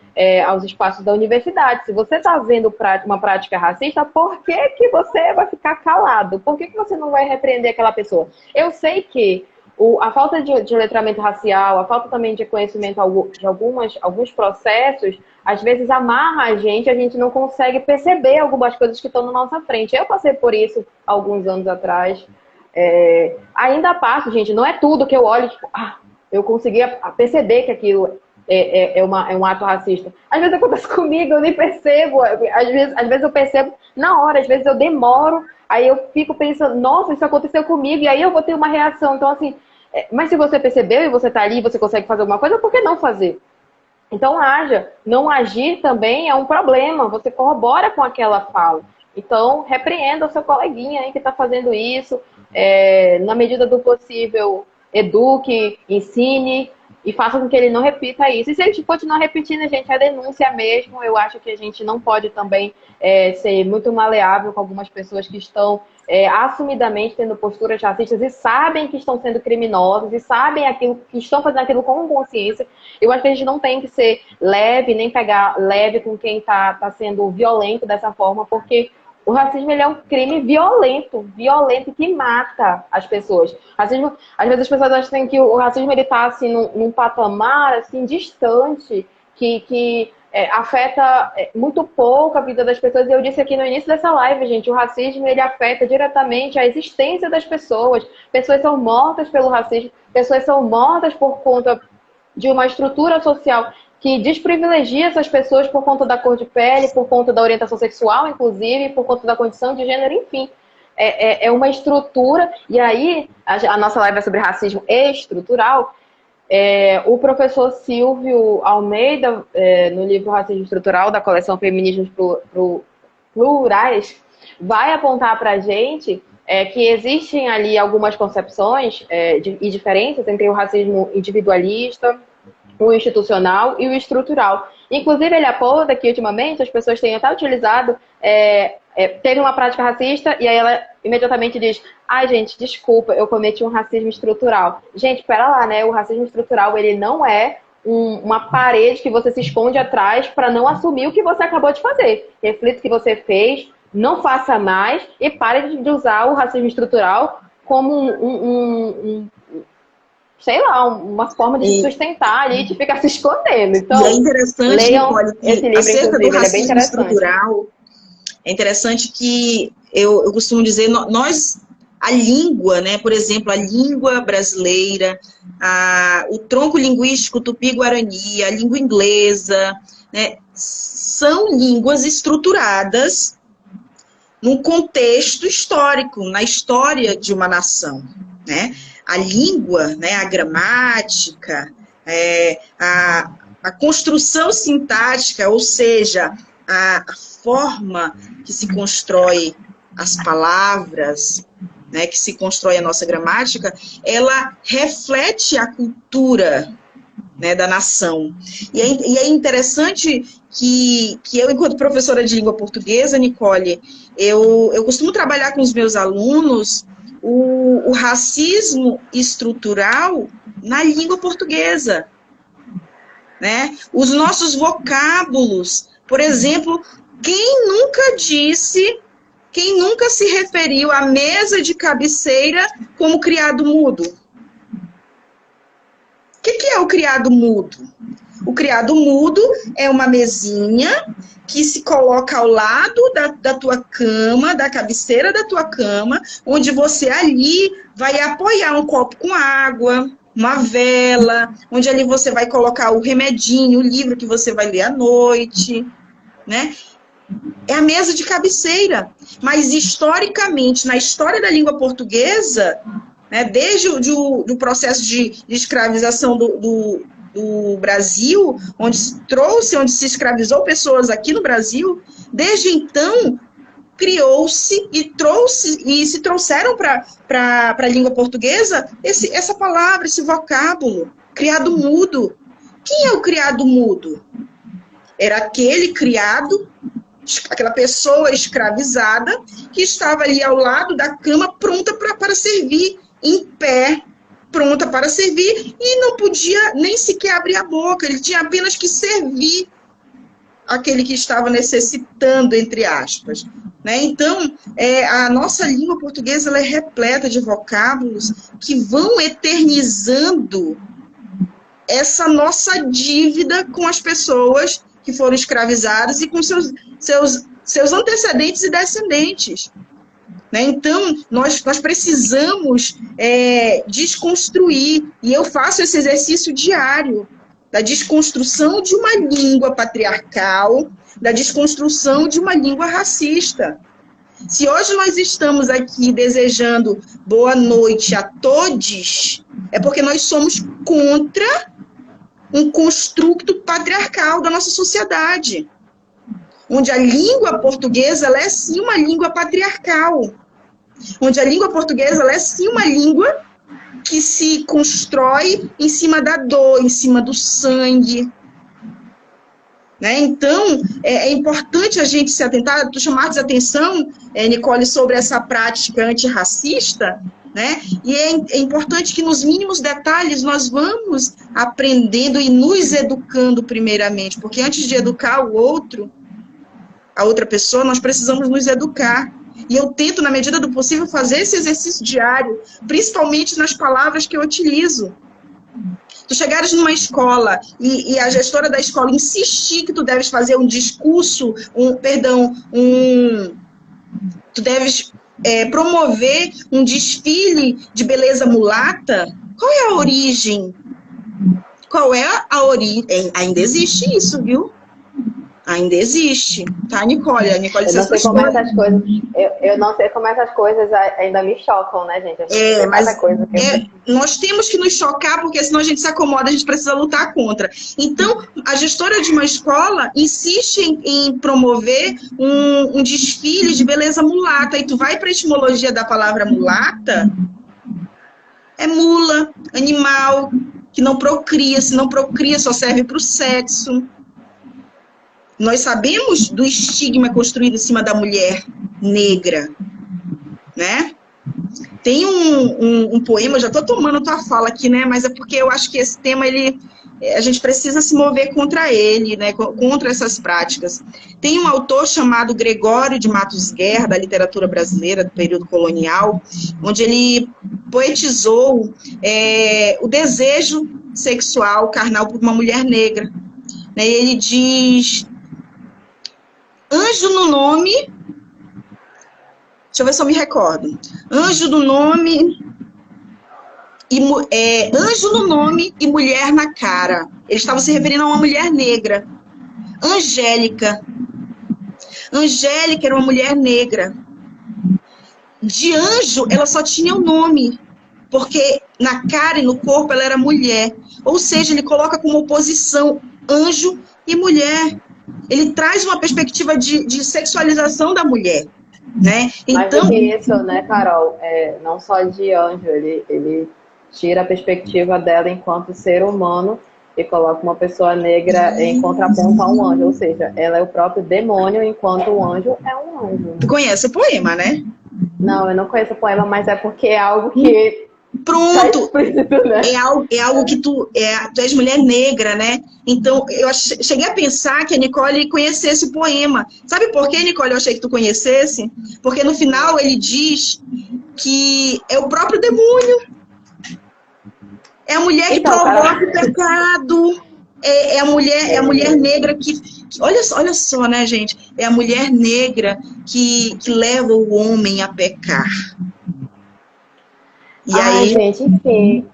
aos espaços da universidade. Se você está vendo uma prática racista, por que você vai ficar calado? Por que você não vai repreender aquela pessoa? Eu sei que a falta de letramento racial, a falta também de conhecimento de alguns processos, às vezes amarra a gente não consegue perceber algumas coisas que estão na nossa frente. Eu passei por isso alguns anos atrás. Ainda passo, gente, não é tudo que eu olho, tipo, eu conseguia perceber que aquilo é um ato racista. Às vezes acontece comigo, eu nem percebo. Às vezes eu percebo na hora, às vezes eu demoro, aí eu fico pensando, nossa, isso aconteceu comigo, e aí eu vou ter uma reação. Então, assim, mas se você percebeu e você tá ali, você consegue fazer alguma coisa, por que não fazer? Então, haja. Não agir também é um problema. Você corrobora com aquela fala. Então, repreenda o seu coleguinha aí que está fazendo isso. Na medida do possível, eduque, ensine e faça com que ele não repita isso. E se ele continuar repetindo, gente, é denúncia mesmo. Eu acho que a gente não pode também ser muito maleável com algumas pessoas que estão assumidamente tendo posturas racistas e sabem que estão sendo criminosos e sabem aquilo, que estão fazendo aquilo com consciência. Eu acho que a gente não tem que ser leve, nem pegar leve com quem está sendo violento dessa forma, porque o racismo ele é um crime violento que mata as pessoas. Racismo, às vezes as pessoas acham que o racismo ele está assim, num patamar assim, distante, que afeta muito pouco a vida das pessoas. E eu disse aqui no início dessa live, gente, o racismo ele afeta diretamente a existência das pessoas. Pessoas são mortas pelo racismo, pessoas são mortas por conta de uma estrutura social que desprivilegia essas pessoas por conta da cor de pele, por conta da orientação sexual, inclusive, por conta da condição de gênero, enfim. É uma estrutura, e aí a nossa live é sobre racismo estrutural. O professor Silvio Almeida, no livro Racismo Estrutural, da coleção Feminismos Plurais, vai apontar para a gente que existem ali algumas concepções e diferenças entre o racismo individualista, o institucional e o estrutural. Inclusive, ele aponta que, ultimamente, as pessoas têm até utilizado... teve uma prática racista e aí ela imediatamente diz: ai, gente, desculpa, eu cometi um racismo estrutural. Gente, pera lá, né? O racismo estrutural, ele não é uma parede que você se esconde atrás para não assumir o que você acabou de fazer. Reflita o que você fez, não faça mais e pare de usar o racismo estrutural como sei lá, uma forma de se sustentar ali, de ficar se escondendo. Então, é interessante, leiam Nicole, esse livro, acerca do inclusive, ele é bem racismo interessante. estrutural, é interessante que eu costumo dizer, nós, a língua, né, por exemplo, a língua brasileira, o tronco linguístico tupi-guarani, a língua inglesa, né, são línguas estruturadas num contexto histórico, na história de uma nação, né? A língua, né, a gramática, a construção sintática, ou seja, a forma que se constrói as palavras, né, que se constrói a nossa gramática, ela reflete a cultura, né, da nação. E é interessante que eu, enquanto professora de língua portuguesa, Nicole, eu costumo trabalhar com os meus alunos o racismo estrutural na língua portuguesa, né? Os nossos vocábulos, por exemplo, quem nunca se referiu à mesa de cabeceira como criado mudo? O que é o criado mudo? O criado mudo é uma mesinha que se coloca ao lado da tua cama, da cabeceira da tua cama, onde você ali vai apoiar um copo com água, uma vela, onde ali você vai colocar o remedinho, o livro que você vai ler à noite, né? É a mesa de cabeceira. Mas, historicamente, na história da língua portuguesa, né, desde o processo de escravização do Brasil, onde se escravizou pessoas aqui no Brasil, desde então criou-se e se trouxeram para a língua portuguesa essa palavra, esse vocábulo, criado mudo. Quem é o criado mudo? Era aquele criado, aquela pessoa escravizada que estava ali ao lado da cama pronta para servir, em pé, pronta para servir, e não podia nem sequer abrir a boca, ele tinha apenas que servir aquele que estava necessitando, entre aspas. Né? Então, a nossa língua portuguesa ela é repleta de vocábulos que vão eternizando essa nossa dívida com as pessoas que foram escravizadas e com seus antecedentes e descendentes. Né? Então, nós precisamos desconstruir, e eu faço esse exercício diário, da desconstrução de uma língua patriarcal, da desconstrução de uma língua racista. Se hoje nós estamos aqui desejando boa noite a todos, é porque nós somos contra um construto patriarcal da nossa sociedade, onde a língua portuguesa ela é sim uma língua patriarcal, onde a língua portuguesa ela é sim uma língua que se constrói em cima da dor, em cima do sangue. Né? Então, é importante a gente se atentar, tu chamaste a atenção, Nicole, sobre essa prática antirracista, né? E é importante que nos mínimos detalhes nós vamos aprendendo e nos educando primeiramente, porque antes de educar o outro, a outra pessoa, nós precisamos nos educar. E eu tento, na medida do possível, fazer esse exercício diário, principalmente nas palavras que eu utilizo. Tu chegares numa escola e a gestora da escola insistir que tu deves fazer um discurso, tu deves promover um desfile de beleza mulata, qual é a origem? Qual é a origem? Ainda existe isso, viu? Ainda existe, tá, Nicole? A Nicole eu não sei como essas coisas, eu não sei como essas coisas ainda me chocam, né, gente? Nós temos que nos chocar, porque senão a gente se acomoda, a gente precisa lutar contra. Então, a gestora de uma escola insiste em promover um desfile de beleza mulata, e tu vai para a etimologia da palavra mulata, é mula, animal, que não procria, se não procria só serve para o sexo. Nós sabemos do estigma construído em cima da mulher negra, né? Tem um poema, eu já estou tomando tua fala aqui, né? Mas é porque eu acho que esse tema, a gente precisa se mover contra ele, né? Contra essas práticas. Tem um autor chamado Gregório de Matos Guerra, da literatura brasileira do período colonial, onde ele poetizou o desejo sexual, carnal, por uma mulher negra. Né? E ele diz... Anjo no nome, deixa eu ver se eu me recordo. Anjo no nome anjo no nome e mulher na cara. Ele estava se referindo a uma mulher negra. Angélica. Angélica era uma mulher negra. De anjo, ela só tinha o nome, porque na cara e no corpo ela era mulher. Ou seja, ele coloca como oposição anjo e mulher. Ele traz uma perspectiva de sexualização da mulher, né? Então, mas isso, né, Carol? Não só de anjo, ele tira a perspectiva dela enquanto ser humano e coloca uma pessoa negra em contraponto a um anjo, ou seja, ela é o próprio demônio enquanto o anjo é um anjo. Tu conhece o poema, né? Não, eu não conheço o poema, mas é porque é algo que... Pronto! Né? É algo que tu és mulher negra, né? Então, eu cheguei a pensar que a Nicole conhecesse o poema. Sabe por que, Nicole, eu achei que tu conhecesse? Porque no final ele diz que é o próprio demônio. É a mulher que provoca o pecado. É a mulher negra que olha só, né, gente? É a mulher negra que leva o homem a pecar. E aí, gente, enfim,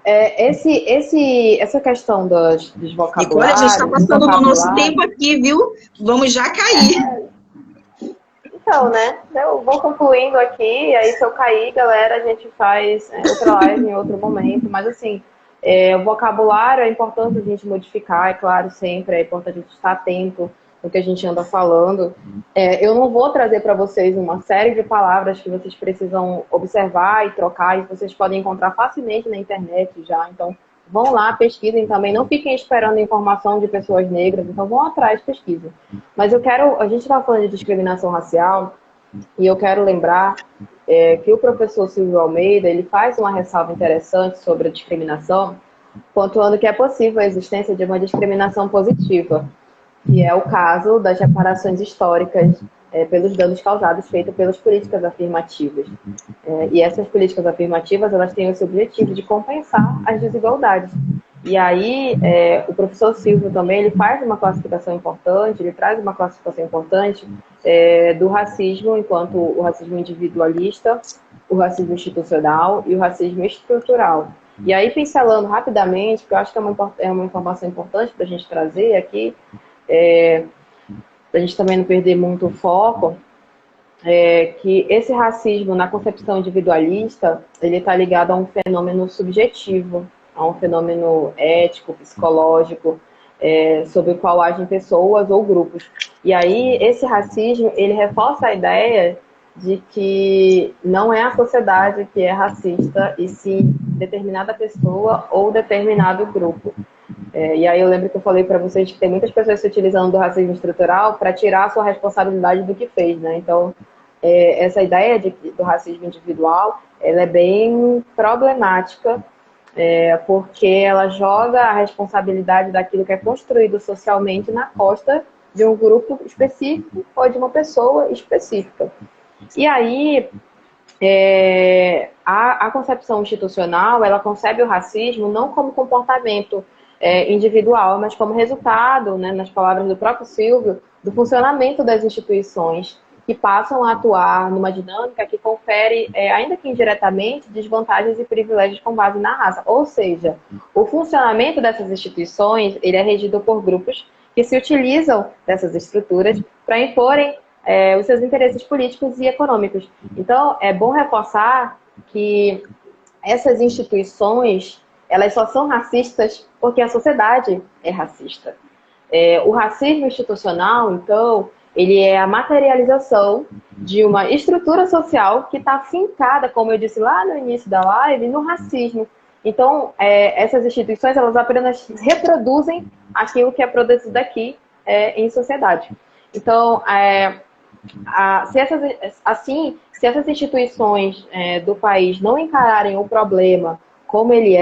essa questão dos vocabulários... Nicole, a gente está passando no nosso tempo aqui, viu? Vamos já cair. Então, né, eu vou concluindo aqui, e aí se eu cair, galera, a gente faz outra live em outro momento, mas assim, o vocabulário é importante a gente modificar, é claro, sempre, é importante a gente estar atento no que a gente anda falando. Eu não vou trazer para vocês uma série de palavras que vocês precisam observar e trocar, e vocês podem encontrar facilmente na internet já. Então, vão lá, pesquisem também. Não fiquem esperando informação de pessoas negras, então vão atrás, pesquisem. Mas a gente está falando de discriminação racial, e eu quero lembrar que o professor Silvio Almeida, ele faz uma ressalva interessante sobre a discriminação, pontuando que é possível a existência de uma discriminação positiva, que é o caso das reparações históricas pelos danos causados feitos pelas políticas afirmativas. E essas políticas afirmativas, elas têm esse objetivo de compensar as desigualdades. E aí, o professor Silvio também, ele faz uma classificação importante, ele traz uma classificação importante do racismo, enquanto o racismo individualista, o racismo institucional e o racismo estrutural. E aí, pincelando rapidamente, porque eu acho que é uma informação importante para a gente trazer aqui, para a gente também não perder muito o foco, que esse racismo, na concepção individualista, ele está ligado a um fenômeno subjetivo, a um fenômeno ético, psicológico, sobre o qual agem pessoas ou grupos. E aí, esse racismo, ele reforça a ideia de que não é a sociedade que é racista, e sim determinada pessoa ou determinado grupo. E aí eu lembro que eu falei para vocês que tem muitas pessoas se utilizando do racismo estrutural para tirar a sua responsabilidade do que fez, né? Então, essa ideia do racismo individual, ela é bem problemática, porque ela joga a responsabilidade daquilo que é construído socialmente na costa de um grupo específico ou de uma pessoa específica. E aí, a concepção institucional, ela concebe o racismo não como comportamento individual, mas como resultado, né, nas palavras do próprio Silvio, do funcionamento das instituições que passam a atuar numa dinâmica que confere, ainda que indiretamente, desvantagens e privilégios com base na raça. Ou seja, o funcionamento dessas instituições, ele é regido por grupos que se utilizam dessas estruturas para imporem os seus interesses políticos e econômicos. Então, é bom reforçar que essas instituições, elas só são racistas porque a sociedade é racista. O racismo institucional, então, ele é a materialização de uma estrutura social que está fincada, como eu disse lá no início da live, no racismo. Então, essas instituições, elas apenas reproduzem aquilo que é produzido aqui em sociedade. Então, se essas instituições do país não encararem o problema como ele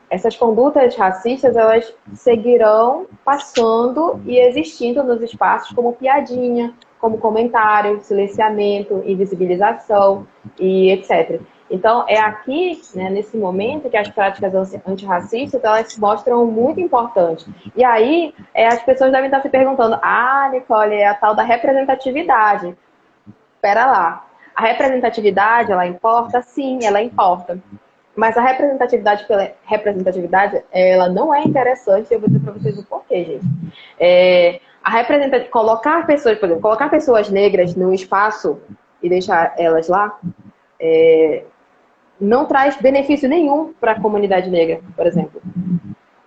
essas condutas racistas, elas seguirão passando e existindo nos espaços como piadinha, como comentário, silenciamento, invisibilização e etc. Então, é aqui, né, nesse momento, que as práticas antirracistas, elas se mostram muito importantes. E aí, as pessoas devem estar se perguntando, Nicole, é a tal da representatividade. Espera lá. A representatividade, ela importa? Sim, ela importa. Mas a representatividade pela representatividade, ela não é interessante, eu vou dizer para vocês o porquê, gente. Colocar pessoas, por exemplo, colocar pessoas negras no espaço e deixar elas lá, não traz benefício nenhum para a comunidade negra, por exemplo.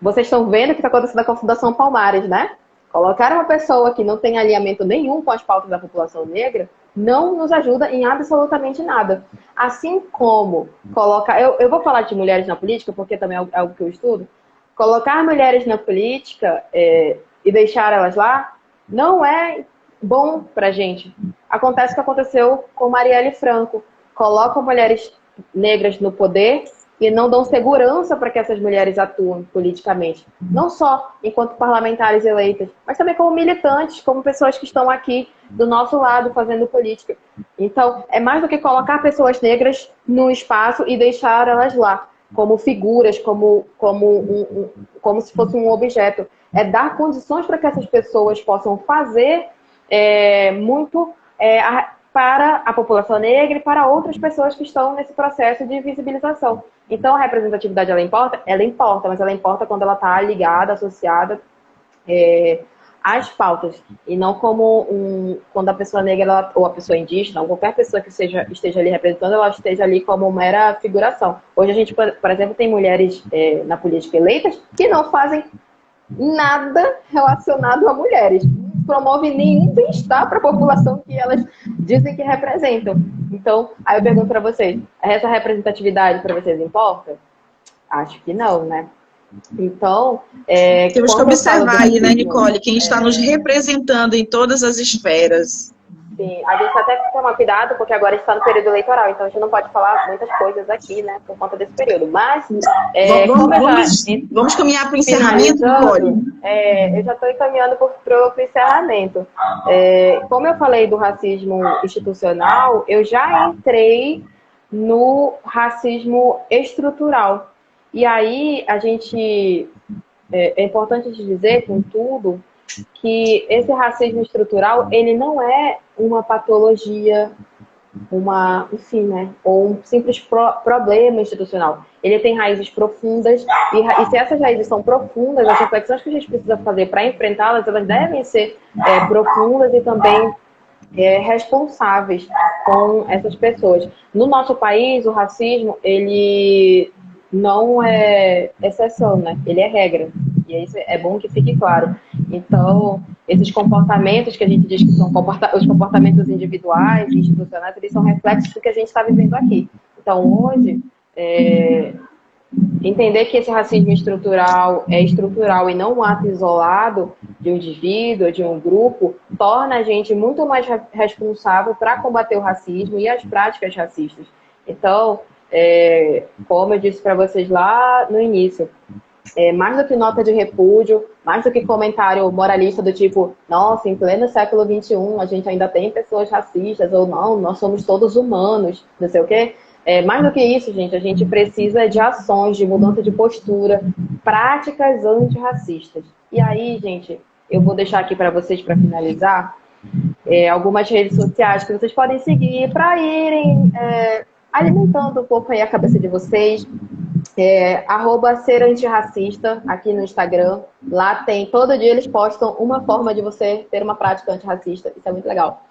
Vocês estão vendo o que está acontecendo com a Fundação Palmares, né? Colocar uma pessoa que não tem alinhamento nenhum com as pautas da população negra não nos ajuda em absolutamente nada. Assim como colocar... Eu vou falar de mulheres na política, porque também é algo que eu estudo. Colocar mulheres na política e deixar elas lá não é bom pra gente. Acontece o que aconteceu com Marielle Franco. Colocam mulheres negras no poder e não dão segurança para que essas mulheres atuem politicamente. Não só enquanto parlamentares eleitas, mas também como militantes, como pessoas que estão aqui do nosso lado fazendo política. Então, é mais do que colocar pessoas negras no espaço e deixar elas lá, como figuras, como se fosse um objeto. É dar condições para que essas pessoas possam fazer para a população negra e para outras pessoas que estão nesse processo de visibilização. Então, a representatividade, ela importa? Ela importa, mas ela importa quando ela está ligada, associada às pautas. E não como quando a pessoa negra, ou a pessoa indígena, ou qualquer pessoa que esteja ali representando, ela esteja ali como mera figuração. Hoje a gente, por exemplo, tem mulheres na política eleitas que não fazem nada relacionado a mulheres. Não promove nenhum bem-estar para a população que elas dizem que representam. Então, aí eu pergunto para vocês, essa representatividade para vocês importa? Acho que não, né? Então, temos que observar aí, né, Nicole, quem está nos representando em todas as esferas. Sim, a gente até tem que tomar cuidado, porque agora está no período eleitoral, então a gente não pode falar muitas coisas aqui, né, por conta desse período. Mas, vamos caminhar para o encerramento, Nicole? Eu já estou encaminhando para o encerramento. Como eu falei do racismo institucional, eu já entrei no racismo estrutural. E aí, é importante dizer, contudo, que esse racismo estrutural, ele não é uma patologia enfim, né? Ou um simples problema institucional. Ele tem raízes profundas, e se essas raízes são profundas, as reflexões que a gente precisa fazer para enfrentá-las, elas devem ser profundas e também responsáveis com essas pessoas. No nosso país, o racismo, ele não é exceção, né? Ele é regra. E isso é bom que fique claro. Então, esses comportamentos que a gente diz que são os comportamentos individuais e institucionais, eles são reflexos do que a gente está vivendo aqui. Então, hoje, entender que esse racismo estrutural é estrutural e não um ato isolado de um indivíduo, de um grupo, torna a gente muito mais responsável para combater o racismo e as práticas racistas. Então, como eu disse para vocês lá no início, mais do que nota de repúdio, mais do que comentário moralista do tipo, nossa, em pleno século XXI a gente ainda tem pessoas racistas, ou não, nós somos todos humanos, não sei o quê. Mais do que isso, gente, a gente precisa de ações, de mudança de postura, práticas antirracistas. E aí, gente, eu vou deixar aqui para vocês, para finalizar, algumas redes sociais que vocês podem seguir para irem alimentando um pouco aí a cabeça de vocês. @serantirracista aqui no Instagram. Lá tem, todo dia eles postam uma forma de você ter uma prática antirracista. Isso é muito legal.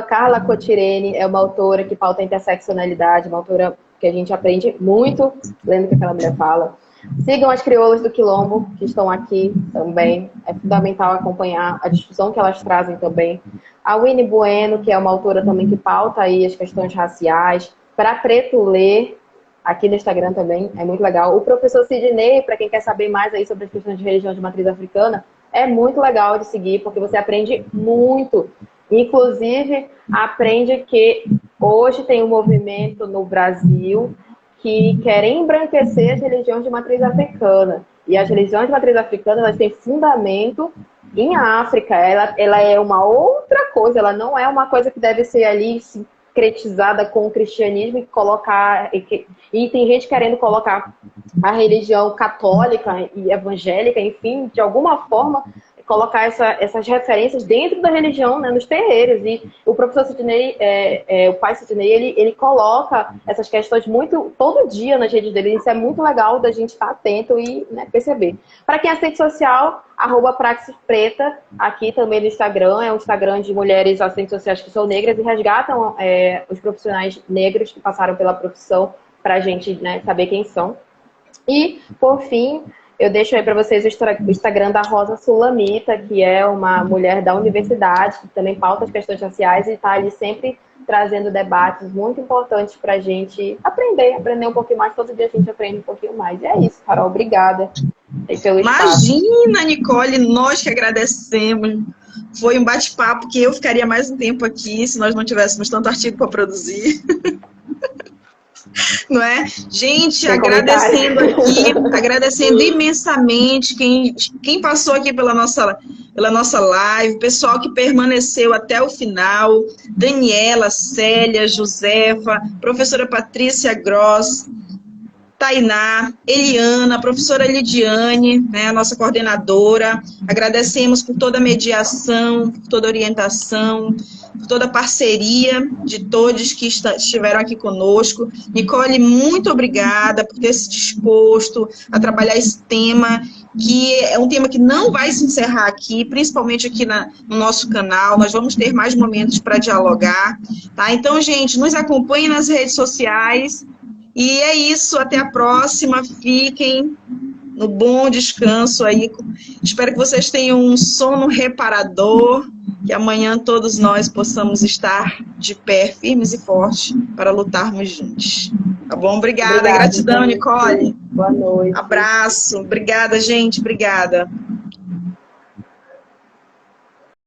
@Carla Cotirene é uma autora que pauta a interseccionalidade, uma autora que a gente aprende muito lendo o que aquela mulher fala. Sigam as crioulas do Quilombo, que estão aqui também. É fundamental acompanhar a discussão que elas trazem também. A Winnie Bueno, que é uma autora também que pauta aí as questões raciais. Para Preto Ler, aqui no Instagram também, é muito legal. O professor Sidney, para quem quer saber mais aí sobre as questões de religião de matriz africana, é muito legal de seguir, porque você aprende muito. Inclusive, aprende que hoje tem um movimento no Brasil que querem embranquecer as religiões de matriz africana. E as religiões de matriz africana, elas têm fundamento em África. Ela é uma outra coisa, ela não é uma coisa que deve ser ali sincretizada com o cristianismo e colocar... E tem gente querendo colocar a religião católica e evangélica, enfim, de alguma forma... colocar essas referências dentro da religião, né, nos terreiros. E o professor Sidney, o pai Sidney, ele coloca essas questões muito, todo dia nas redes dele. Isso é muito legal da gente estar atento e, né, perceber. Para quem é assistente social, @Praxis Preta, aqui também no Instagram. É um Instagram de mulheres assistentes sociais que são negras e resgatam os profissionais negros que passaram pela profissão para a gente, né, saber quem são. E, por fim... eu deixo aí para vocês o Instagram da Rosa Sulamita, que é uma mulher da universidade, que também pauta as questões raciais e está ali sempre trazendo debates muito importantes para a gente aprender um pouquinho mais. Todo dia a gente aprende um pouquinho mais. E é isso, Carol. Obrigada pelo espaço. Imagina, Nicole, nós que agradecemos. Foi um bate-papo que eu ficaria mais um tempo aqui, se nós não tivéssemos tanto artigo para produzir. Não é? Gente, agradecendo aqui, agradecendo imensamente quem passou aqui pela nossa live, pessoal que permaneceu até o final, Daniela, Célia, Josefa, professora Patrícia Gross, Tainá, Eliana, professora Lidiane, né, a nossa coordenadora. Agradecemos por toda a mediação, por toda a orientação, por toda a parceria de todos que estiveram aqui conosco. Nicole, muito obrigada por ter se disposto a trabalhar esse tema, que é um tema que não vai se encerrar aqui, principalmente aqui no nosso canal. Nós vamos ter mais momentos para dialogar, tá? Então, gente, nos acompanhem nas redes sociais. E é isso, até a próxima. Fiquem no bom descanso aí. Espero que vocês tenham um sono reparador, que amanhã todos nós possamos estar de pé, firmes e fortes, para lutarmos juntos. Tá bom? Obrigada. Gratidão, Nicole. Boa noite. Abraço. Obrigada, gente. Obrigada.